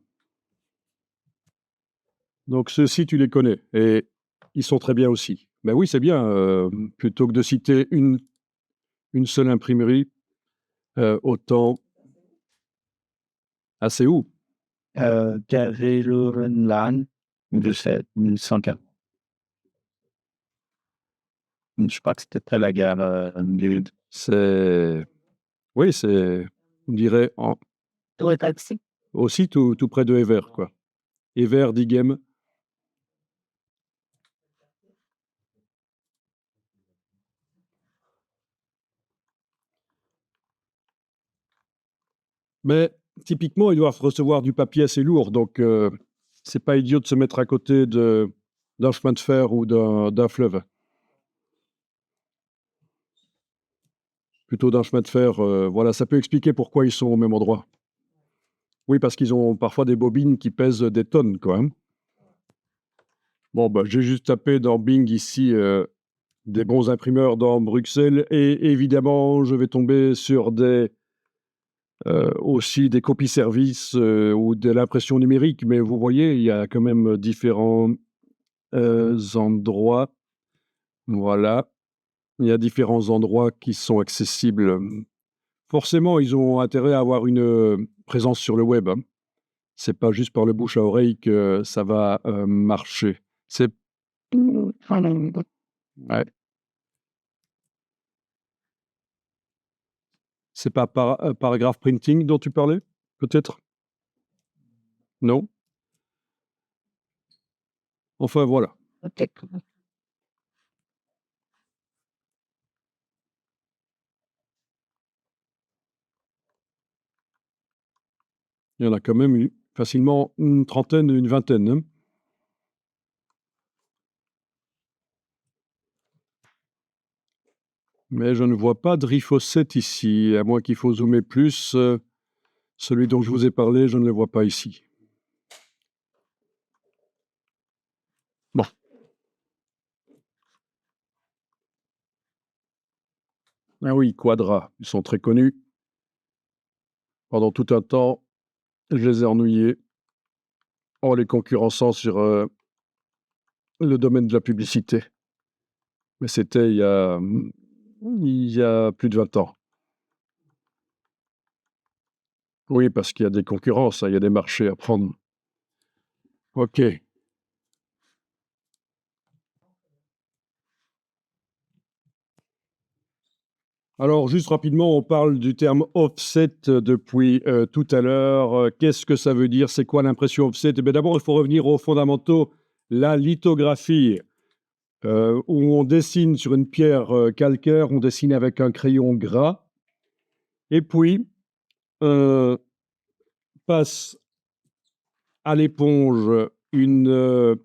A: Donc, ceux-ci, tu les connais. Et ils sont très bien aussi. Ben oui, c'est bien. Plutôt que de citer une seule imprimerie, autant... Ah, c'est où?
B: Gavelorenland, je sais, 1140. Je crois que c'était la gare de...
A: C'est... Oui, c'est... On dirait... Aussi tout près de Evere, quoi. Evere, Diegem. Mais typiquement, ils doivent recevoir du papier assez lourd, donc c'est pas idiot de se mettre à côté d'un chemin de fer ou d'un fleuve. plutôt d'un chemin de fer. Voilà, ça peut expliquer pourquoi ils sont au même endroit. Oui, parce qu'ils ont parfois des bobines qui pèsent des tonnes, quand même. Bon, bah, j'ai juste tapé dans Bing ici des bons imprimeurs dans Bruxelles et évidemment, je vais tomber sur aussi des copies-services ou de l'impression numérique. Mais vous voyez, il y a quand même différents endroits. Voilà, il y a différents endroits qui sont accessibles. Forcément, ils ont intérêt à avoir une présence sur le web, hein. C'est pas juste par le bouche à oreille que ça va marcher. C'est ouais. C'est pas paragraph printing dont tu parlais, peut-être? Non? Enfin, voilà. Il y en a quand même eu facilement une trentaine, une vingtaine, hein. Mais je ne vois pas de Rifocet ici, à moins qu'il faut zoomer plus. Celui dont je vous ai parlé, je ne le vois pas ici. Bon. Ah oui, Quadra, ils sont très connus. Pendant tout un temps, je les ai ennuyés en les concurrençant sur le domaine de la publicité. Mais c'était il y a plus de 20 ans. Oui, parce qu'il y a des concurrences, hein, il y a des marchés à prendre. OK. Alors, juste rapidement, on parle du terme offset depuis tout à l'heure. Qu'est-ce que ça veut dire? C'est quoi l'impression offset? Eh bien, d'abord, il faut revenir aux fondamentaux. La lithographie, où on dessine sur une pierre calcaire, on dessine avec un crayon gras, et puis passe à l'éponge une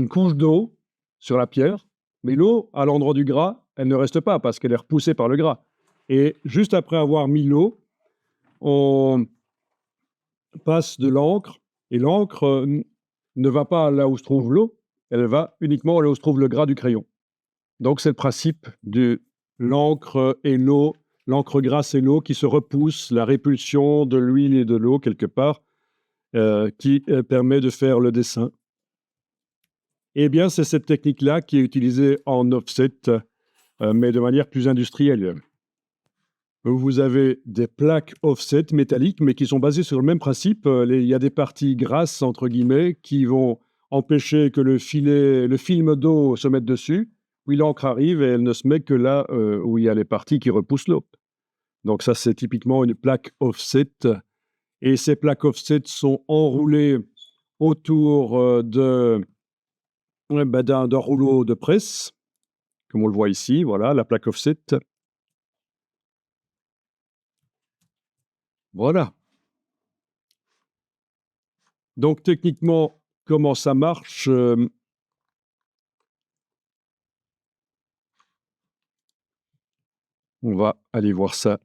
A: couche d'eau sur la pierre, mais l'eau, à l'endroit du gras, elle ne reste pas parce qu'elle est repoussée par le gras. Et juste après avoir mis l'eau, on passe de l'encre, et l'encre ne va pas là où se trouve l'eau, elle va uniquement là où se trouve le gras du crayon. Donc c'est le principe de l'encre et l'eau, l'encre grasse et l'eau qui se repoussent, la répulsion de l'huile et de l'eau quelque part, qui permet de faire le dessin. Eh bien, c'est cette technique-là qui est utilisée en offset, mais de manière plus industrielle. Vous avez des plaques offset métalliques, mais qui sont basées sur le même principe. Il y a des parties grasses, entre guillemets, qui vont empêcher que le film d'eau se mette dessus. Puis l'encre arrive et elle ne se met que là où il y a les parties qui repoussent l'eau. Donc ça, c'est typiquement une plaque offset. Et ces plaques offset sont enroulées autour d'un rouleau de presse, comme on le voit ici. Voilà, la plaque offset. Voilà. Donc techniquement, comment ça marche? On va aller voir ça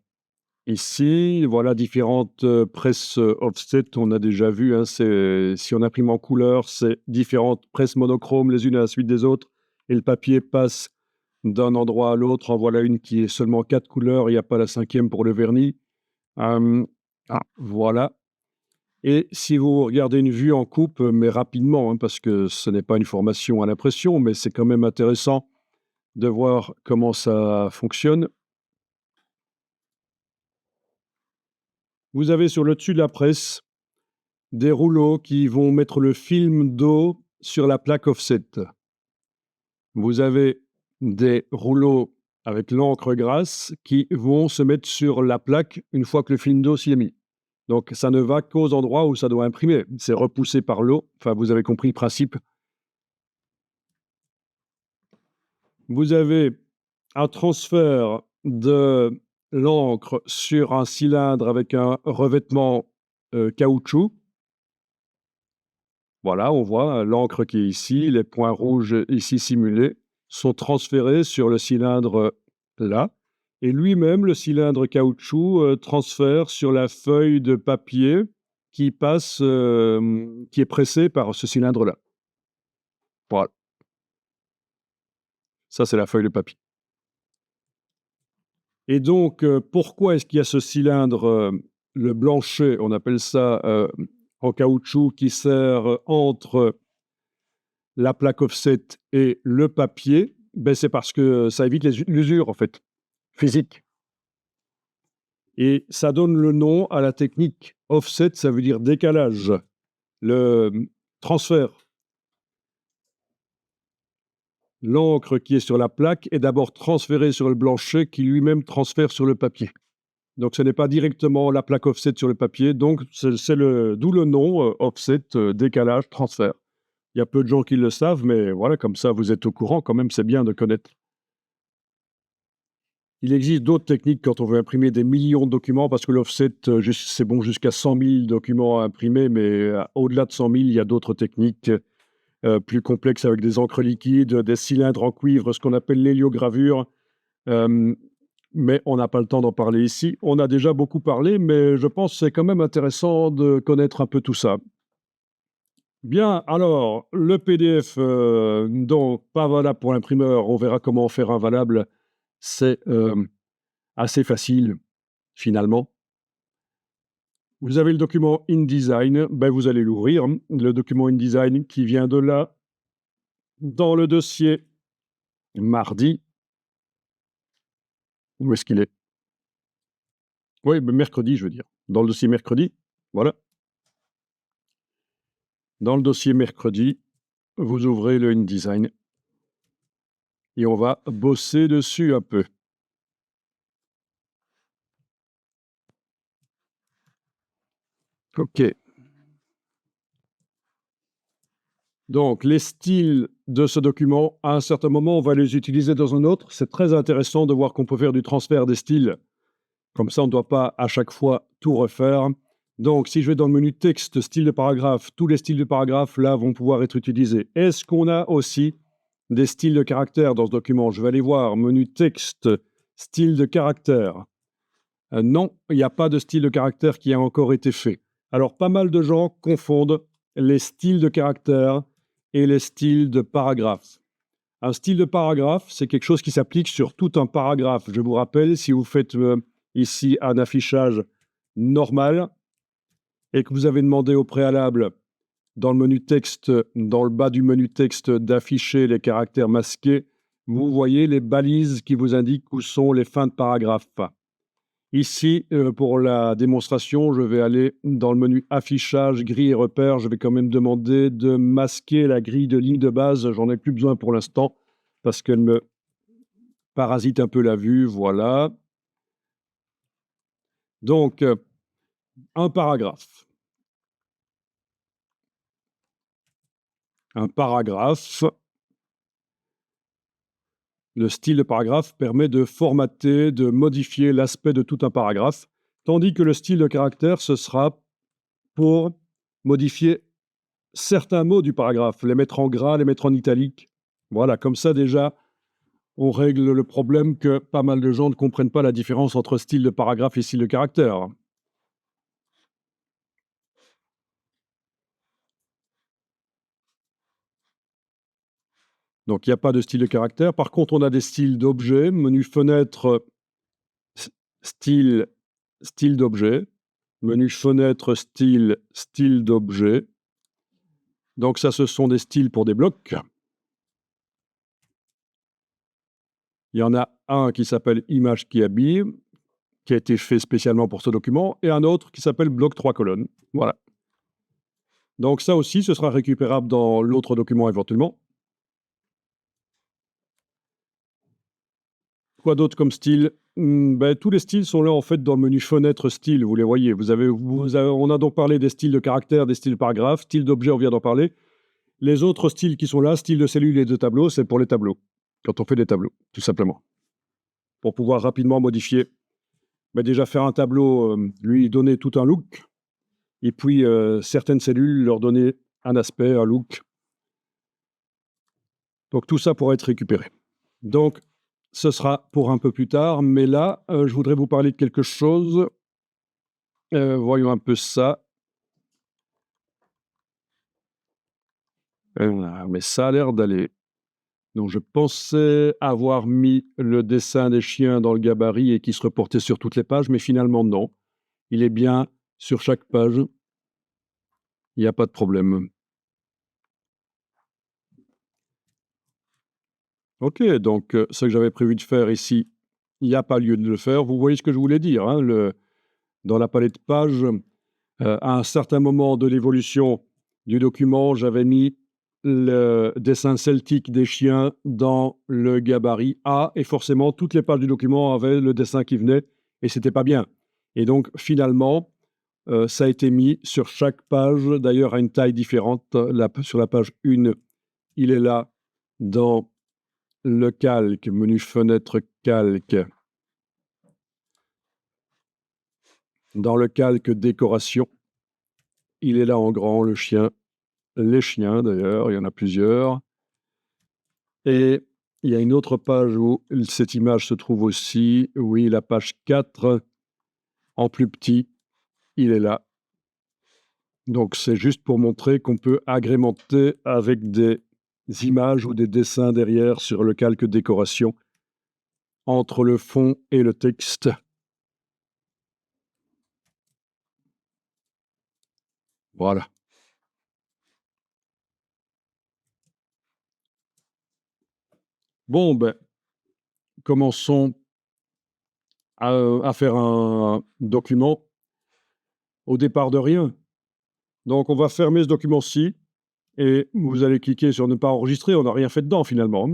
A: ici. Voilà différentes presses offset. On a déjà vu, hein, si on imprime en couleur, c'est différentes presses monochromes les unes à la suite des autres. Et le papier passe d'un endroit à l'autre. En voilà une qui est seulement 4 couleurs. Il n'y a pas la 5e pour le vernis. Voilà. Et si vous regardez une vue en coupe, mais rapidement, hein, parce que ce n'est pas une formation à l'impression, mais c'est quand même intéressant de voir comment ça fonctionne. Vous avez sur le dessus de la presse des rouleaux qui vont mettre le film d'eau sur la plaque offset. Vous avez des rouleaux avec l'encre grasse qui vont se mettre sur la plaque une fois que le film d'eau s'y est mis. Donc ça ne va qu'aux endroits où ça doit imprimer. C'est repoussé par l'eau. Enfin, vous avez compris le principe. Vous avez un transfert de l'encre sur un cylindre avec un revêtement caoutchouc. Voilà, on voit l'encre qui est ici, les points rouges ici simulés sont transférés sur le cylindre là. Et lui-même, le cylindre caoutchouc, transfère sur la feuille de papier qui passe, qui est pressée par ce cylindre-là. Voilà. Ça, c'est la feuille de papier. Et donc, pourquoi est-ce qu'il y a ce cylindre, le blanchet, on appelle ça, en caoutchouc, qui sert entre la plaque offset et le papier? Ben, c'est parce que ça évite l'usure, en fait, physique. Et ça donne le nom à la technique. Offset, ça veut dire décalage. Le transfert. L'encre qui est sur la plaque est d'abord transférée sur le blanchet qui lui-même transfère sur le papier. Donc ce n'est pas directement la plaque offset sur le papier, donc d'où le nom offset, décalage, transfert. Il y a peu de gens qui le savent, mais voilà, comme ça vous êtes au courant quand même, c'est bien de connaître. Il existe d'autres techniques quand on veut imprimer des millions de documents, parce que l'offset, c'est bon jusqu'à 100 000 documents à imprimer, mais au-delà de 100 000, il y a d'autres techniques plus complexes avec des encres liquides, des cylindres en cuivre, ce qu'on appelle l'héliogravure. Mais on n'a pas le temps d'en parler ici. On a déjà beaucoup parlé, mais je pense que c'est quand même intéressant de connaître un peu tout ça. Bien, alors, le PDF, donc pas valable pour l'imprimeur, on verra comment faire un valable. C'est assez facile, finalement. Vous avez le document InDesign, ben vous allez l'ouvrir, le document InDesign qui vient de là, dans le dossier mardi. Où est-ce qu'il est? Oui, ben mercredi, je veux dire. Dans le dossier mercredi, voilà. Dans le dossier mercredi, vous ouvrez le InDesign et on va bosser dessus un peu. OK. Donc, les styles de ce document, à un certain moment, on va les utiliser dans un autre. C'est très intéressant de voir qu'on peut faire du transfert des styles. Comme ça, on ne doit pas à chaque fois tout refaire. Donc, si je vais dans le menu texte, style de paragraphe, tous les styles de paragraphe, là, vont pouvoir être utilisés. Est-ce qu'on a aussi des styles de caractère dans ce document? Je vais aller voir, menu texte, style de caractère. Non, il n'y a pas de style de caractère qui a encore été fait. Alors, pas mal de gens confondent les styles de caractère et les styles de paragraphe. Un style de paragraphe, c'est quelque chose qui s'applique sur tout un paragraphe. Je vous rappelle, si vous faites ici un affichage normal et que vous avez demandé au préalable dans le menu texte, dans le bas du menu texte, d'afficher les caractères masqués, vous voyez les balises qui vous indiquent où sont les fins de paragraphe. Ici, pour la démonstration, je vais aller dans le menu affichage, grille et repères. Je vais quand même demander de masquer la grille de ligne de base. J'en ai plus besoin pour l'instant parce qu'elle me parasite un peu la vue. Voilà. Donc, un paragraphe. Un paragraphe. Le style de paragraphe permet de formater, de modifier l'aspect de tout un paragraphe, tandis que le style de caractère, ce sera pour modifier certains mots du paragraphe, les mettre en gras, les mettre en italique. Voilà, comme ça déjà, on règle le problème que pas mal de gens ne comprennent pas la différence entre style de paragraphe et style de caractère. Donc il n'y a pas de style de caractère. Par contre, on a des styles d'objet, menu fenêtre, style, style d'objet, menu fenêtre, style d'objet. Donc ça, ce sont des styles pour des blocs. Il y en a un qui s'appelle Image qui habille, qui a été fait spécialement pour ce document, et un autre qui s'appelle Bloc 3 colonnes. Voilà. Donc ça aussi, ce sera récupérable dans l'autre document éventuellement. Quoi d'autre comme style? Ben, tous les styles sont là en fait dans le menu fenêtre style, vous les voyez. On a donc parlé des styles de caractère, des styles de paragraphe, style d'objet, on vient d'en parler. Les autres styles qui sont là, style de cellule et de tableau, c'est pour les tableaux, quand on fait des tableaux, tout simplement. Pour pouvoir rapidement modifier. Ben, déjà faire un tableau, lui donner tout un look, et puis certaines cellules leur donner un aspect, un look. Donc tout ça pourrait être récupéré. Donc ce sera pour un peu plus tard, mais là, je voudrais vous parler de quelque chose. Voyons un peu ça. Mais ça a l'air d'aller. Donc, je pensais avoir mis le dessin des chiens dans le gabarit et qui se reportait sur toutes les pages, mais finalement, non. Il est bien sur chaque page. Il n'y a pas de problème. OK, donc ce que j'avais prévu de faire ici, il n'y a pas lieu de le faire. Vous voyez ce que je voulais dire, hein, dans la palette pages, à un certain moment de l'évolution du document, j'avais mis le dessin celtique des chiens dans le gabarit A, et forcément, toutes les pages du document avaient le dessin qui venait, et c'était pas bien. Et donc, finalement, ça a été mis sur chaque page, d'ailleurs à une taille différente. Sur la page 1, il est là dans le calque, menu fenêtre calque. Dans le calque décoration, il est là en grand, le chien. Les chiens, d'ailleurs, il y en a plusieurs. Et il y a une autre page où cette image se trouve aussi. Oui, la page 4, en plus petit, il est là. Donc, c'est juste pour montrer qu'on peut agrémenter avec des images ou des dessins derrière sur le calque décoration entre le fond et le texte. Voilà. Bon, ben, commençons à faire un document au départ de rien. Donc, on va fermer ce document-ci et vous allez cliquer sur ne pas enregistrer. On n'a rien fait dedans finalement.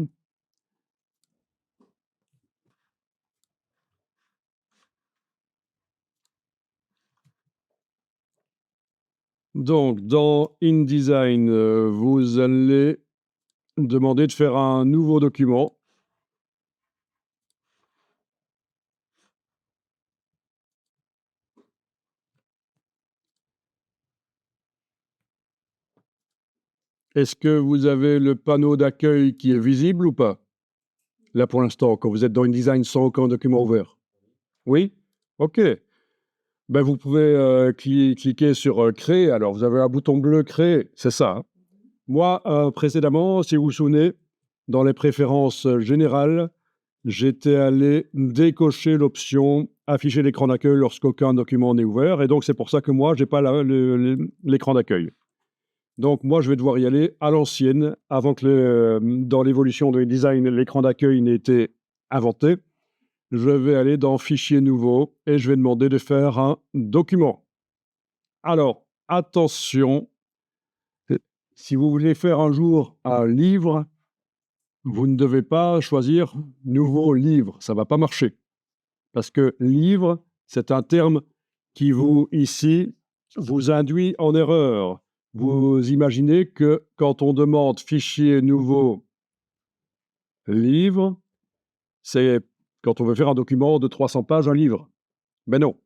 A: Donc, dans InDesign, vous allez demander de faire un nouveau document. Est-ce que vous avez le panneau d'accueil qui est visible ou pas? Là, pour l'instant, quand vous êtes dans InDesign sans aucun document ouvert. Oui? OK. Ben, vous pouvez cliquer sur Créer. Alors, vous avez un bouton bleu Créer, c'est ça, hein. Moi, précédemment, si vous vous souvenez, dans les préférences générales, j'étais allé décocher l'option Afficher l'écran d'accueil lorsqu'aucun document n'est ouvert. Et donc, c'est pour ça que moi, je n'ai pas l'écran d'accueil. Donc, moi, je vais devoir y aller à l'ancienne, avant que dans l'évolution de InDesign, l'écran d'accueil n'ait été inventé. Je vais aller dans Fichier nouveau et je vais demander de faire un document. Alors, attention, si vous voulez faire un jour un livre, vous ne devez pas choisir Nouveau livre. Ça ne va pas marcher. Parce que livre, c'est un terme qui ici, vous induit en erreur. Vous imaginez que quand on demande fichier nouveau livre, c'est quand on veut faire un document de 300 pages, un livre. Mais non.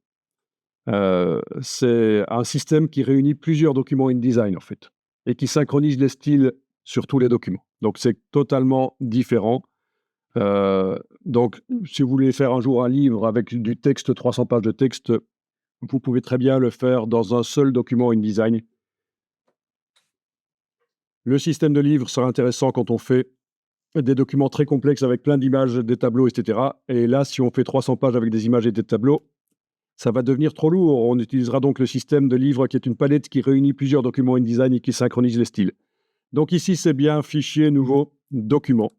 A: C'est un système qui réunit plusieurs documents InDesign, en fait, et qui synchronise les styles sur tous les documents. Donc, c'est totalement différent. Donc, si vous voulez faire un jour un livre avec du texte, 300 pages de texte, vous pouvez très bien le faire dans un seul document InDesign. Le système de livre sera intéressant quand on fait des documents très complexes avec plein d'images, des tableaux, etc. Et là, si on fait 300 pages avec des images et des tableaux, ça va devenir trop lourd. On utilisera donc le système de livre qui est une palette qui réunit plusieurs documents InDesign et qui synchronise les styles. Donc ici, c'est bien Fichier, Nouveau, Document.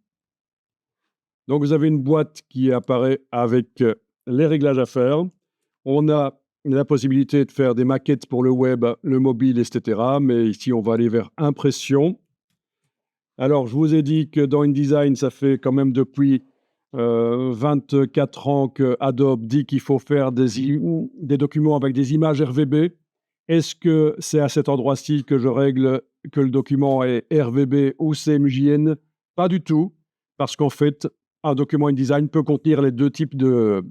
A: Donc vous avez une boîte qui apparaît avec les réglages à faire. On a la possibilité de faire des maquettes pour le web, le mobile, etc. Mais ici, on va aller vers Impression. Alors, je vous ai dit que dans InDesign, ça fait quand même depuis 24 ans que Adobe dit qu'il faut faire des documents avec des images RVB. Est-ce que c'est à cet endroit-ci que je règle que le document est RVB ou CMJN? Pas du tout, parce qu'en fait, un document InDesign peut contenir les deux types de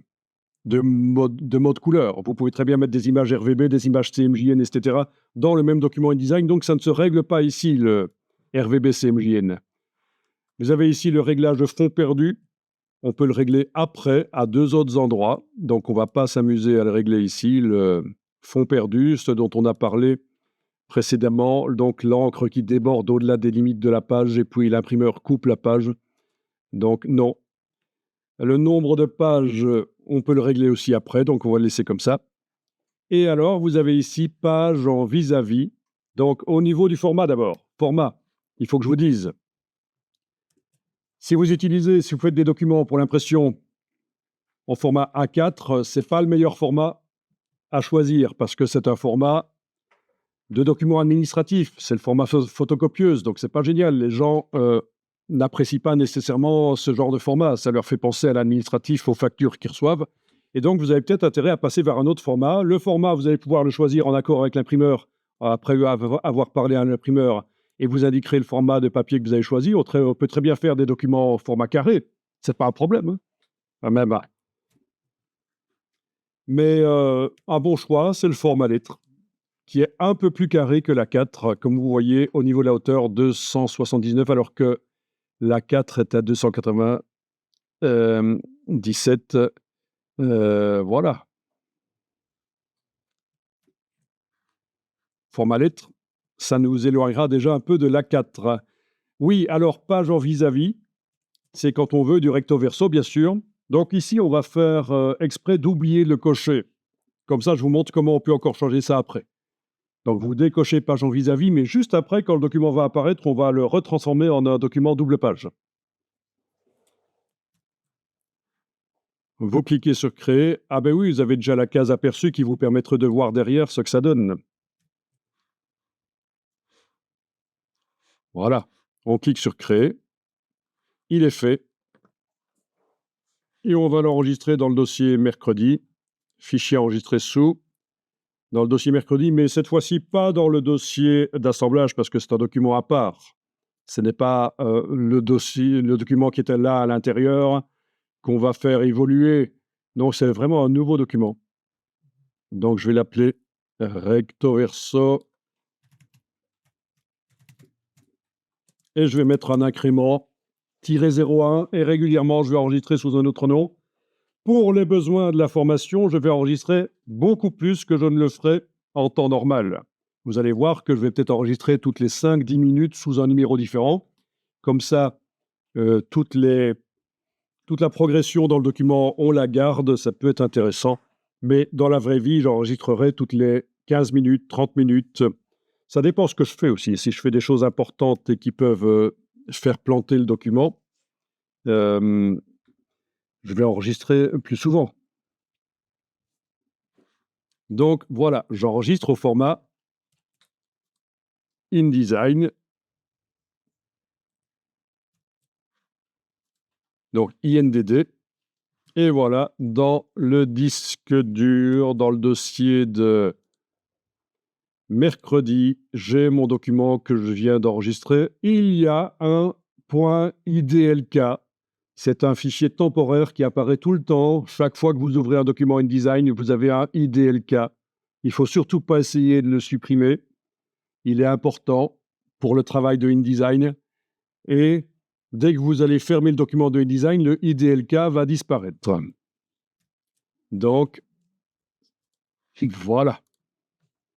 A: mode couleur. Vous pouvez très bien mettre des images RVB, des images CMJN, etc. dans le même document InDesign, donc ça ne se règle pas ici, le RVB CMJN. Vous avez ici le réglage de fond perdu. on peut le régler après à 2 autres endroits. Donc, on ne va pas s'amuser à le régler ici. Le fond perdu, ce dont on a parlé précédemment, donc l'encre qui déborde au-delà des limites de la page et puis l'imprimeur coupe la page. Donc, non. Le nombre de pages, on peut le régler aussi après, donc on va le laisser comme ça. Et alors, vous avez ici page en vis-à-vis. Donc, au niveau du format d'abord. Format, il faut que je vous dise. Si vous faites des documents pour l'impression en format A4, ce n'est pas le meilleur format à choisir parce que c'est un format de document administratif. C'est le format photocopieuse, donc c'est pas génial. Les gens n'apprécient pas nécessairement ce genre de format. Ça leur fait penser à l'administratif, aux factures qu'ils reçoivent. Et donc, vous avez peut-être intérêt à passer vers un autre format. Le format, vous allez pouvoir le choisir en accord avec l'imprimeur, après avoir parlé à l'imprimeur, et vous indiquerez le format de papier que vous avez choisi. On peut très bien faire des documents en format carré. C'est pas un problème. Hein. Même. Mais un bon choix, c'est le format lettre, qui est un peu plus carré que la 4, comme vous voyez, au niveau de la hauteur, 279, alors que la 4 est à 297. Voilà. Format lettre, ça nous éloignera déjà un peu de la 4. Oui, alors page en vis-à-vis, c'est quand on veut du recto verso, bien sûr. Donc ici, on va faire exprès d'oublier de le cocher. Comme ça, je vous montre comment on peut encore changer ça après. Donc vous décochez page en vis-à-vis, mais juste après, quand le document va apparaître, on va le retransformer en un document double page. Vous cliquez sur Créer. Ah ben oui, vous avez déjà la case aperçue qui vous permettra de voir derrière ce que ça donne. Voilà. On clique sur Créer. Il est fait. Et on va l'enregistrer dans le dossier mercredi. Fichier enregistré sous. Dans le dossier mercredi, mais cette fois-ci pas dans le dossier d'assemblage parce que c'est un document à part. Ce n'est pas le document qui était là à l'intérieur qu'on va faire évoluer. Donc, c'est vraiment un nouveau document. Donc, je vais l'appeler recto verso. Et je vais mettre un incrément -01 et régulièrement, je vais enregistrer sous un autre nom. Pour les besoins de la formation, je vais enregistrer beaucoup plus que je ne le ferai en temps normal. Vous allez voir que je vais peut-être enregistrer toutes les 5-10 minutes sous un numéro différent. Comme ça, toute la progression dans le document, on la garde, ça peut être intéressant. Mais dans la vraie vie, j'enregistrerai toutes les 15 minutes, 30 minutes. Ça dépend ce que je fais aussi. Si je fais des choses importantes et qui peuvent faire planter le document, je vais enregistrer plus souvent. Donc voilà, j'enregistre au format InDesign. Donc INDD. Et voilà, dans le disque dur, dans le dossier de mercredi, j'ai mon document que je viens d'enregistrer. Il y a un .idlk. C'est un fichier temporaire qui apparaît tout le temps. Chaque fois que vous ouvrez un document InDesign, vous avez un IDLK. Il ne faut surtout pas essayer de le supprimer. Il est important pour le travail de InDesign. Et dès que vous allez fermer le document de InDesign, le IDLK va disparaître. Donc, voilà.